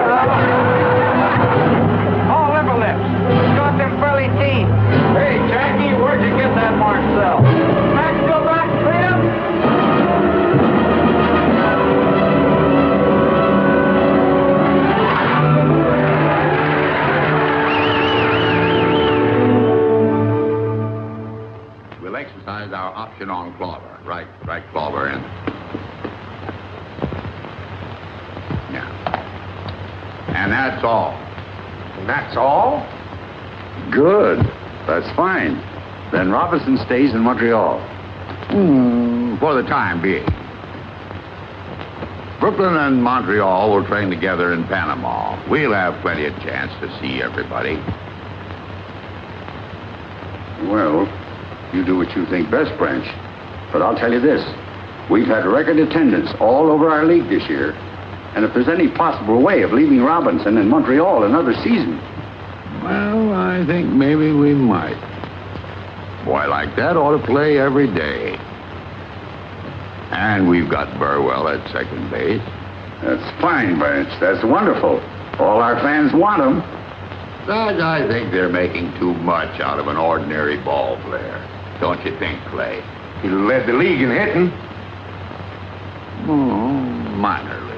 Oh, liver lips. Got them burly teeth. Hey, Jackie, where'd you get that Marcel? Back to back, freedom. We'll exercise our option on Clover. Right, Clover, and... And that's all. That's all? Good. That's fine. Then Robinson stays in Montreal. For the time being. Brooklyn and Montreal will train together in Panama. We'll have plenty of chance to see everybody. Well, you do what you think best, Branch. But I'll tell you this. We've had record attendance all over our league this year. And if there's any possible way of leaving Robinson in Montreal another season... Well, I think maybe we might. Boy like that ought to play every day. And we've got Burwell at second base. That's fine, Branch. That's wonderful. All our fans want him. But I think they're making too much out of an ordinary ball player. Don't you think, Clay? He led the league in hitting. Minor league.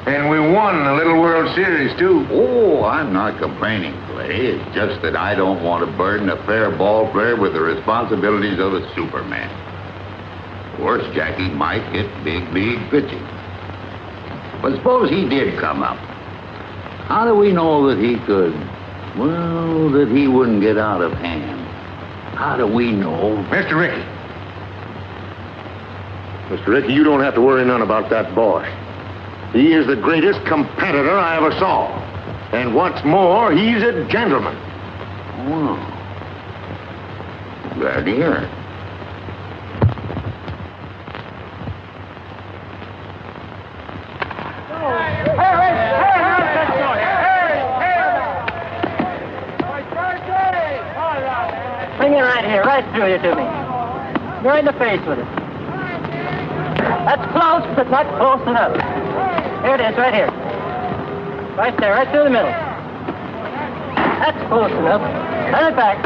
And we won the Little World Series, too. Oh, I'm not complaining, Clay. It's just that I don't want to burden a fair ball player with the responsibilities of a Superman. Of course, Jackie might hit big league pitching. But suppose he did come up. How do we know that he could, well, that he wouldn't get out of hand? How do we know? Mr. Rickey. Mr. Rickey, you don't have to worry none about that boy. He is the greatest competitor I ever saw. And what's more, he's a gentleman. Oh. Glad to hear it. Bring it right here, right through you to me. Right in the face with it. That's close, but not close enough. Here it is, right here. Right there, right through the middle. That's close enough. Turn it back.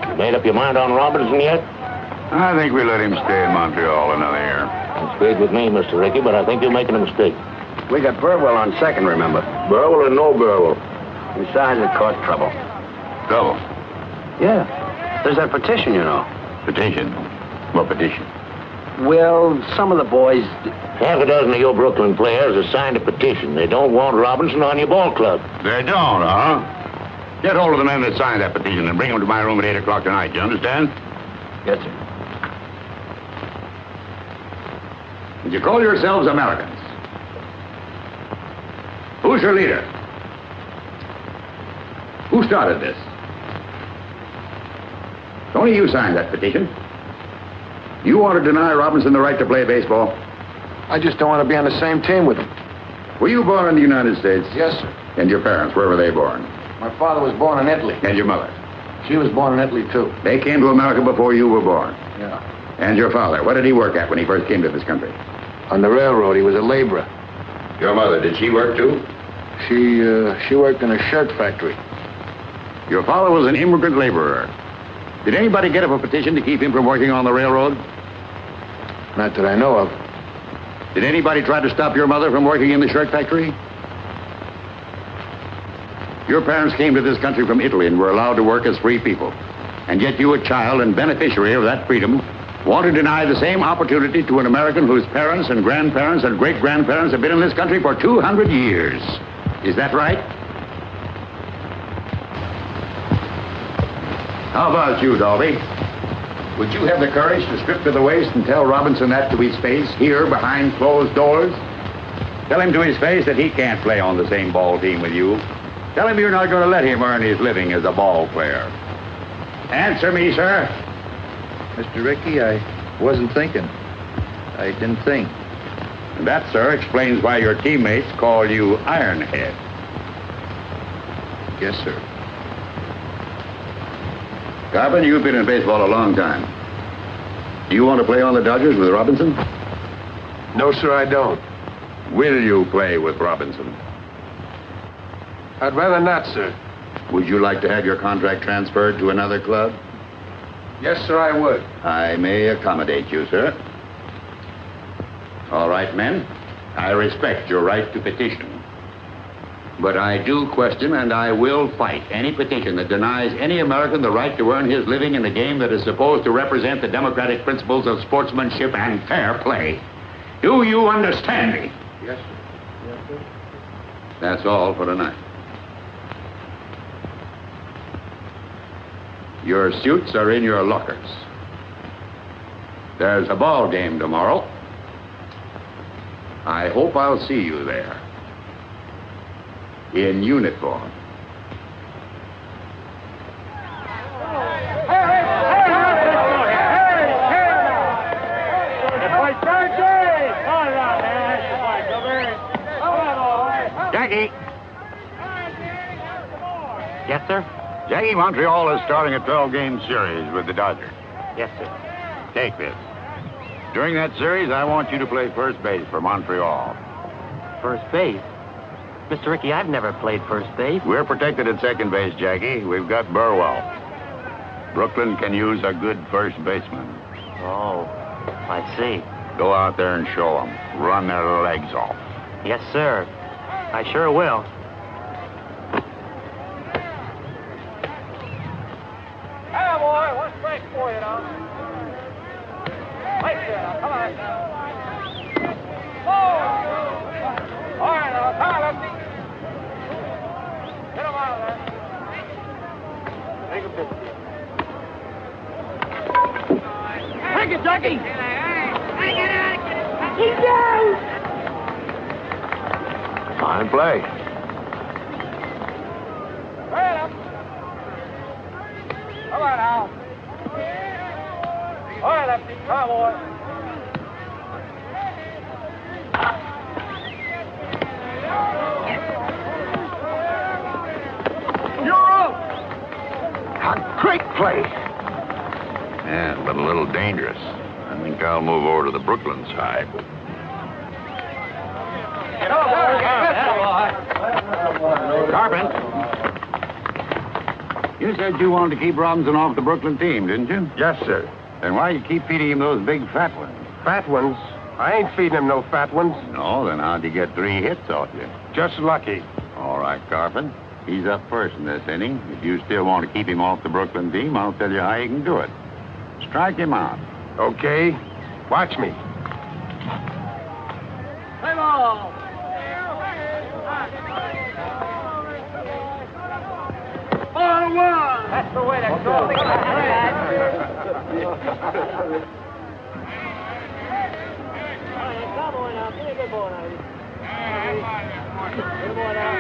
You made up your mind on Robinson yet? I think we let him stay in Montreal another year. Agreed with me, Mr. Rickey, but I think you're making a mistake. We got Burwell on second, remember? Burwell or no Burwell? Besides, it caused trouble. Trouble? Yeah. There's that petition, you know. Petition? What petition? Well, some of the boys... Half a dozen of your Brooklyn players have signed a petition. They don't want Robinson on your ball club. They don't, huh? Get hold of the men that signed that petition and bring them to my room at 8 o'clock tonight. You understand? Yes, sir. And you call yourselves Americans. Who's your leader? Who started this? Only you signed that petition. You want to deny Robinson the right to play baseball? I just don't want to be on the same team with him. Were you born in the United States? Yes, sir. And your parents, where were they born? My father was born in Italy. And your mother? She was born in Italy, too. They came to America before you were born? Yeah. And your father, what did he work at when he first came to this country? On the railroad, he was a laborer. Your mother, did she work too? She worked in a shirt factory. Your father was an immigrant laborer. Did anybody get up a petition to keep him from working on the railroad? Not that I know of. Did anybody try to stop your mother from working in the shirt factory? Your parents came to this country from Italy and were allowed to work as free people. And yet you, a child and beneficiary of that freedom, want to deny the same opportunity to an American whose parents and grandparents and great-grandparents have been in this country for 200 years. Is that right? How about you, Dalby? Would you have the courage to strip to the waist and tell Robinson that to his face, here behind closed doors? Tell him to his face that he can't play on the same ball team with you. Tell him you're not going to let him earn his living as a ball player. Answer me, sir. Mr. Rickey, I wasn't thinking. I didn't think. And that, sir, explains why your teammates call you Ironhead. Yes, sir. Garvin, you've been in baseball a long time. Do you want to play on the Dodgers with Robinson? No, sir, I don't. Will you play with Robinson? I'd rather not, sir. Would you like to have your contract transferred to another club? Yes, sir, I would. I may accommodate you, sir. All right, men. I respect your right to petition. But I do question and I will fight any petition that denies any American the right to earn his living in a game that is supposed to represent the democratic principles of sportsmanship and fair play. Do you understand me? Yes, sir. Yes, sir. That's all for tonight. Your suits are in your lockers. There's a ball game tomorrow. I hope I'll see you there. In uniform. Jackie! Yes, sir? Jackie, Montreal is starting a 12-game series with the Dodgers. Yes, sir. Take this. During that series, I want you to play first base for Montreal. First base? Mr. Rickey, I've never played first base. We're protected at second base, Jackie. We've got Burwell. Brooklyn can use a good first baseman. Oh, I see. Go out there and show them. Run their legs off. Yes, sir. I sure will. Hey, boy, one strike for you now. Right there, now, come on. Oh! All right, now, come on, lefty. Get him out of there. Take a pitch. Take it, Jackie! He's down! Fine play. Hurry up. Come on now. All right, lefty, come on, boy. You're up. A great play. Yeah, but a little dangerous. I think I'll move over to the Brooklyn side. Carpenter. You said you wanted to keep Robinson off the Brooklyn team, didn't you? Yes, sir. Then why you keep feeding him those big fat ones? Fat ones? I ain't feeding him no fat ones. No, then how'd you get 3 hits off you? Just lucky. All right, Carpet. He's up first in this inning. If you still want to keep him off the Brooklyn team, I'll tell you how you can do it. Strike him out. Okay. Watch me. Play ball. Ball 1. That's the way to go. Good boy now. Good boy now.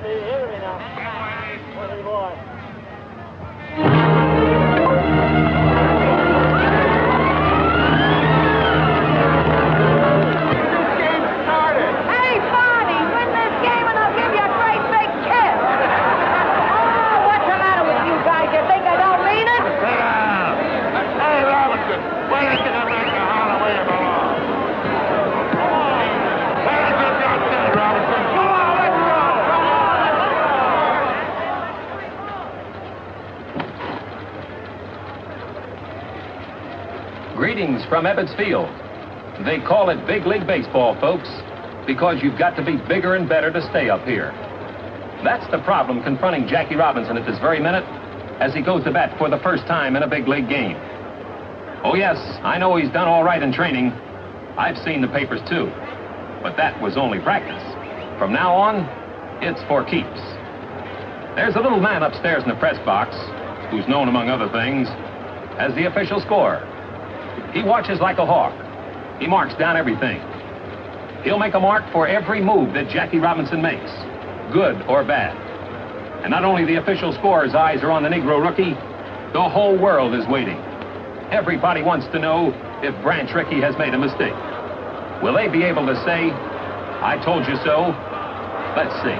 Hear me now. Good boy. Hey, Barney, win this game and I'll give you a great big kiss. Oh, what's the matter with you guys? You think I don't mean it? Sit down. Hey, Robinson, why don't you come back to Harlem where you belong? That's what you said, Robinson. Come on, let's go. Greetings from Ebbets Field. They call it Big League Baseball, folks, because you've got to be bigger and better to stay up here. That's the problem confronting Jackie Robinson at this very minute as he goes to bat for the first time in a big league game. Oh, yes, I know he's done all right in training. I've seen the papers, too. But that was only practice. From now on, it's for keeps. There's a little man upstairs in the press box who's known, among other things, as the official scorer. He watches like a hawk. He marks down everything. He'll make a mark for every move that Jackie Robinson makes, good or bad. And not only the official scorer's eyes are on the Negro rookie, the whole world is waiting. Everybody wants to know if Branch Rickey has made a mistake. Will they be able to say, I told you so? Let's see.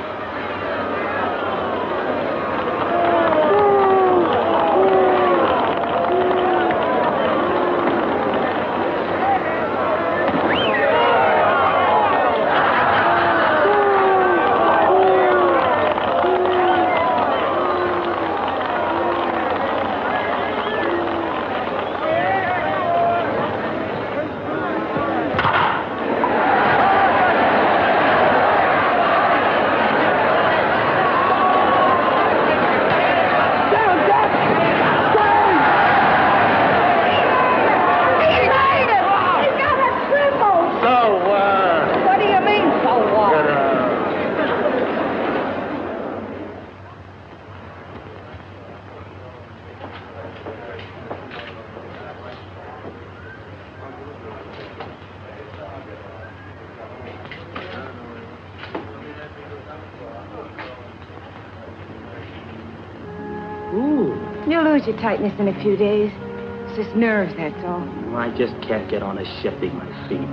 You'll lose your tightness in a few days. It's just nerves, that's all. I just can't get on a shifting my feet.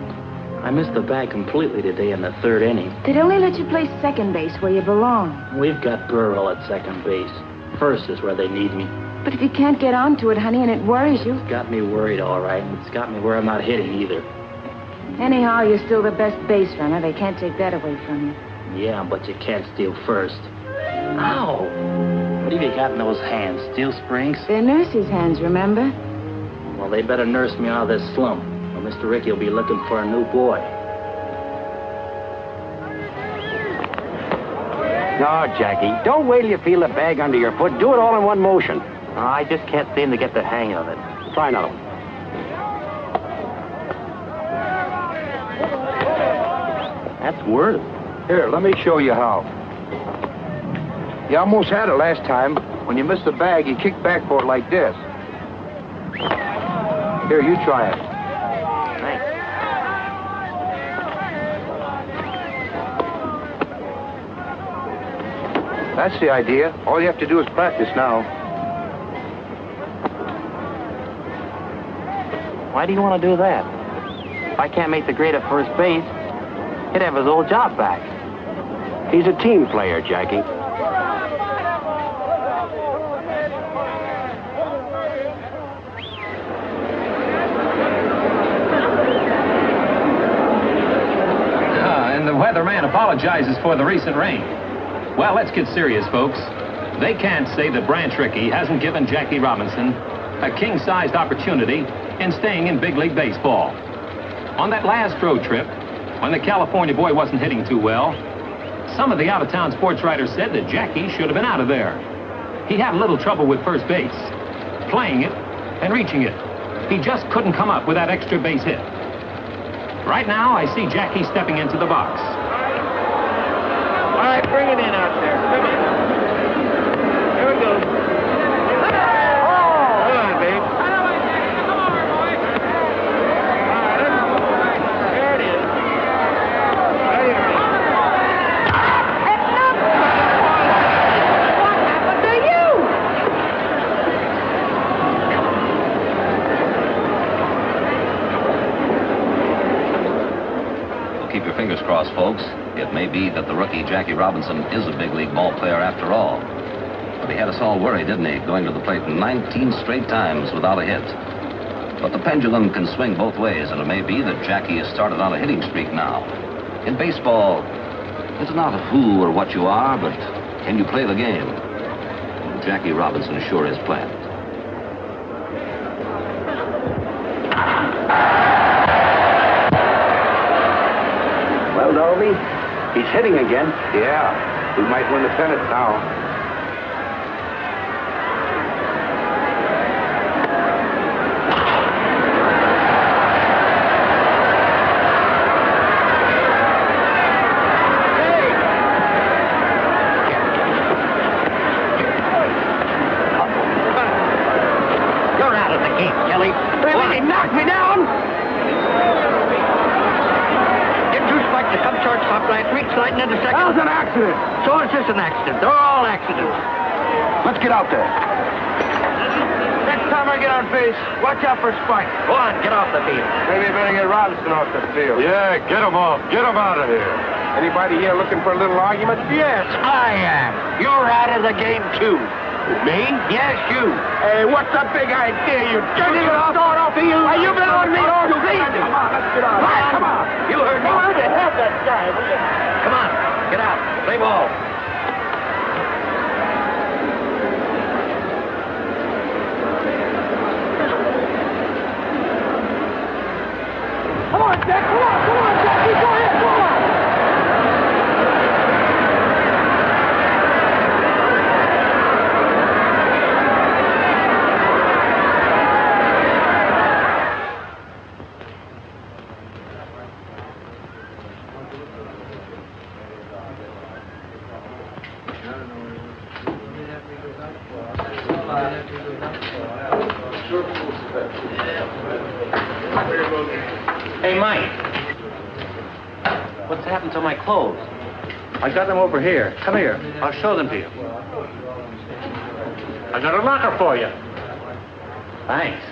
I missed the bag completely today in the 3rd inning. They'd only let you play second base where you belong. We've got Burrell at second base. First is where they need me. But if you can't get onto it, honey, and it worries you... It's got me worried, all right. And it's got me where I'm not hitting either. Anyhow, you're still the best base runner. They can't take that away from you. Yeah, but you can't steal first. Ow! What have you got in those hands? Steel springs? They're nurse's hands, remember? Well, they better nurse me out of this slump, or Mr. Rickey will be looking for a new boy. No, Jackie, don't wait till you feel the bag under your foot. Do it all in one motion. I just can't seem to get the hang of it. Try another one. That's worse. Here, let me show you how. You almost had it last time. When you missed the bag, you kicked back for it like this. Here, you try it. Thanks. That's the idea. All you have to do is practice now. Why do you want to do that? If I can't make the grade at first base, he'd have his old job back. He's a team player, Jackie. And the weatherman apologizes for the recent rain. Well, let's get serious, folks. They can't say that Branch Rickey hasn't given Jackie Robinson a king-sized opportunity in staying in big league baseball. On that last road trip, when the California boy wasn't hitting too well, some of the out-of-town sports writers said that Jackie should have been out of there. He had a little trouble with first base, playing it and reaching it. He just couldn't come up with that extra base hit. Right now, I see Jackie stepping into the box. All right, bring it in out there. Come on. Here we go. Oh! Come on, babe. There it is. Right here. What happened to you? Well, keep your fingers crossed, folks. It may be that the rookie Jackie Robinson is a big league ball player after all. But he had us all worried, didn't he? Going to the plate 19 straight times without a hit. But the pendulum can swing both ways, and it may be that Jackie has started on a hitting streak now. In baseball, it's not who or what you are, but can you play the game? And Jackie Robinson sure is playing. Well, Dolby, he's hitting again. Yeah, we might win the pennant now. You're out of the game, Kelly. He knocked me down. Didn't you expect to come shortstop last week, sliding into second? That was an accident. So is this an accident? They're all accidents. Let's get out there. Next time I get on base, watch out for Spike. Go on, get off the field. Maybe you better get Robinson off the field. Yeah, get him off. Get him out of here. Anybody here looking for a little argument? Yes, I am. You're out of the game, too. Me? Yes, you. Hey, what's the big idea, you dirty little start off of you. Hey, you've been on me all season. Come on, let's get on. Right, come on. You heard me. Go ahead and help that guy, will you? Come on, get out. Play ball. Come on, Jack. Come on, Jackie. Go ahead, go on. Hey, Mike. What's happened to my clothes? I got them over here. Come here. I'll show them to you. I got a locker for you. Thanks.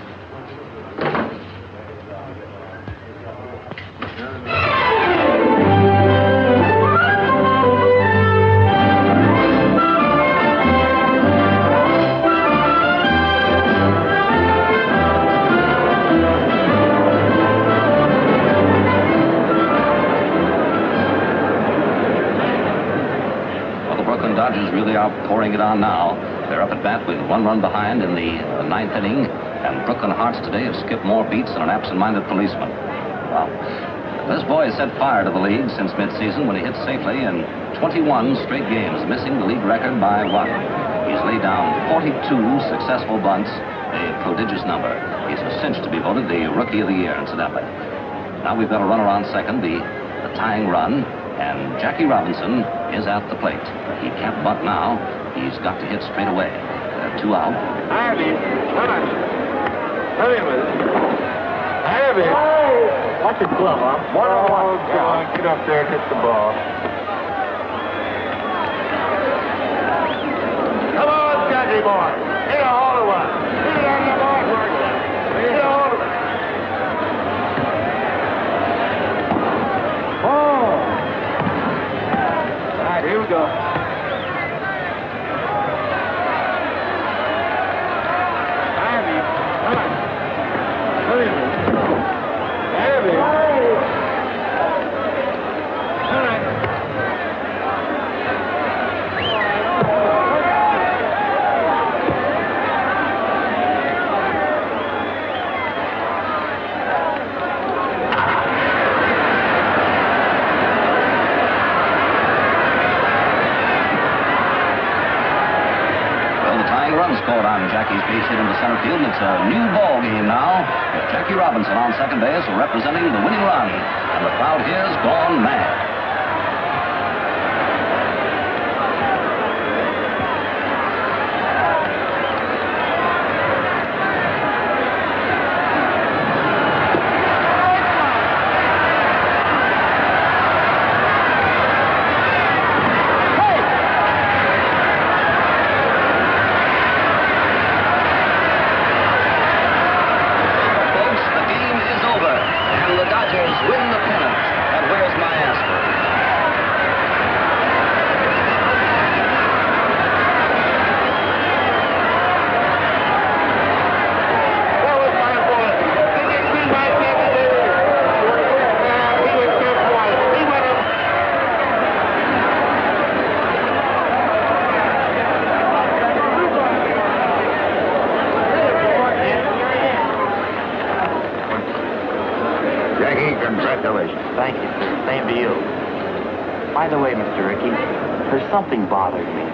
Dodgers really are pouring it on now. They're up at bat with 1 run behind in the 9th inning, and Brooklyn Hearts today have skipped more beats than an absent-minded policeman. Wow. This boy has set fire to the league since midseason when he hit safely in 21 straight games, missing the league record by 1. He's laid down 42 successful bunts, a prodigious number. He's a cinch to be voted the Rookie of the Year, incidentally. Now we've got a runner on second, the tying run, and Jackie Robinson is at the plate. He can't bunt now. He's got to hit straight away. 2 out. I have him. Come on. Come here with it. I have him. Watch his glove, huh? Oh, go on. Get up there and hit the ball. Come on, Jackie boy. Hit a hole in one. Hit it on the ball, Mark. Hit a hole in it. Oh. All right, here we go. run scored on Jackie's base hit into center field, and it's a new ball game now, with Jackie Robinson on second base representing the winning run, and the crowd here's gone mad. Thank you, sir. Same to you. By the way, Mr. Rickey, there's something bothering me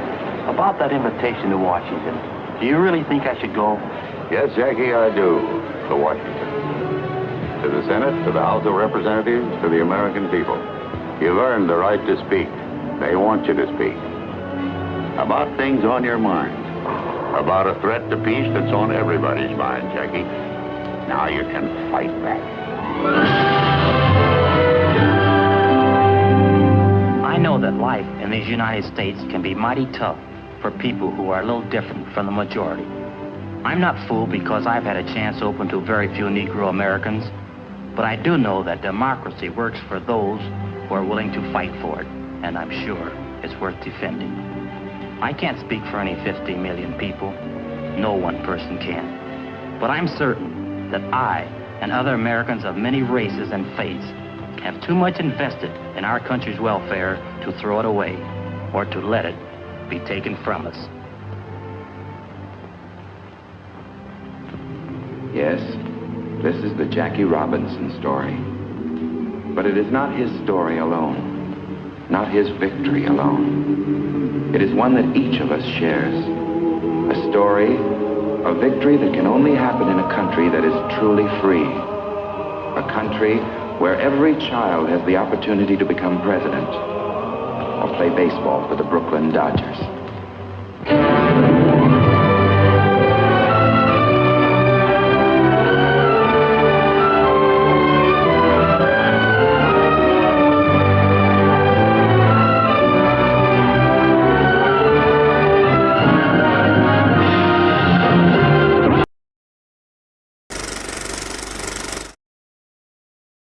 about that invitation to Washington. Do you really think I should go? Yes, Jackie, I do. To Washington. To the Senate, to the House of Representatives, to the American people. You've earned the right to speak. They want you to speak. About things on your mind. About a threat to peace that's on everybody's mind, Jackie. Now you can fight back. I know that life in these United States can be mighty tough for people who are a little different from the majority. I'm not fooled because I've had a chance open to very few Negro Americans, but I do know that democracy works for those who are willing to fight for it, and I'm sure it's worth defending. I can't speak for any 50 million people. No one person can. But I'm certain that I and other Americans of many races and faiths have too much invested in our country's welfare to throw it away or to let it be taken from us. Yes, this is the Jackie Robinson story. But it is not his story alone, not his victory alone. It is one that each of us shares. A story, a victory that can only happen in a country that is truly free. A country where every child has the opportunity to become president or play baseball for the Brooklyn Dodgers.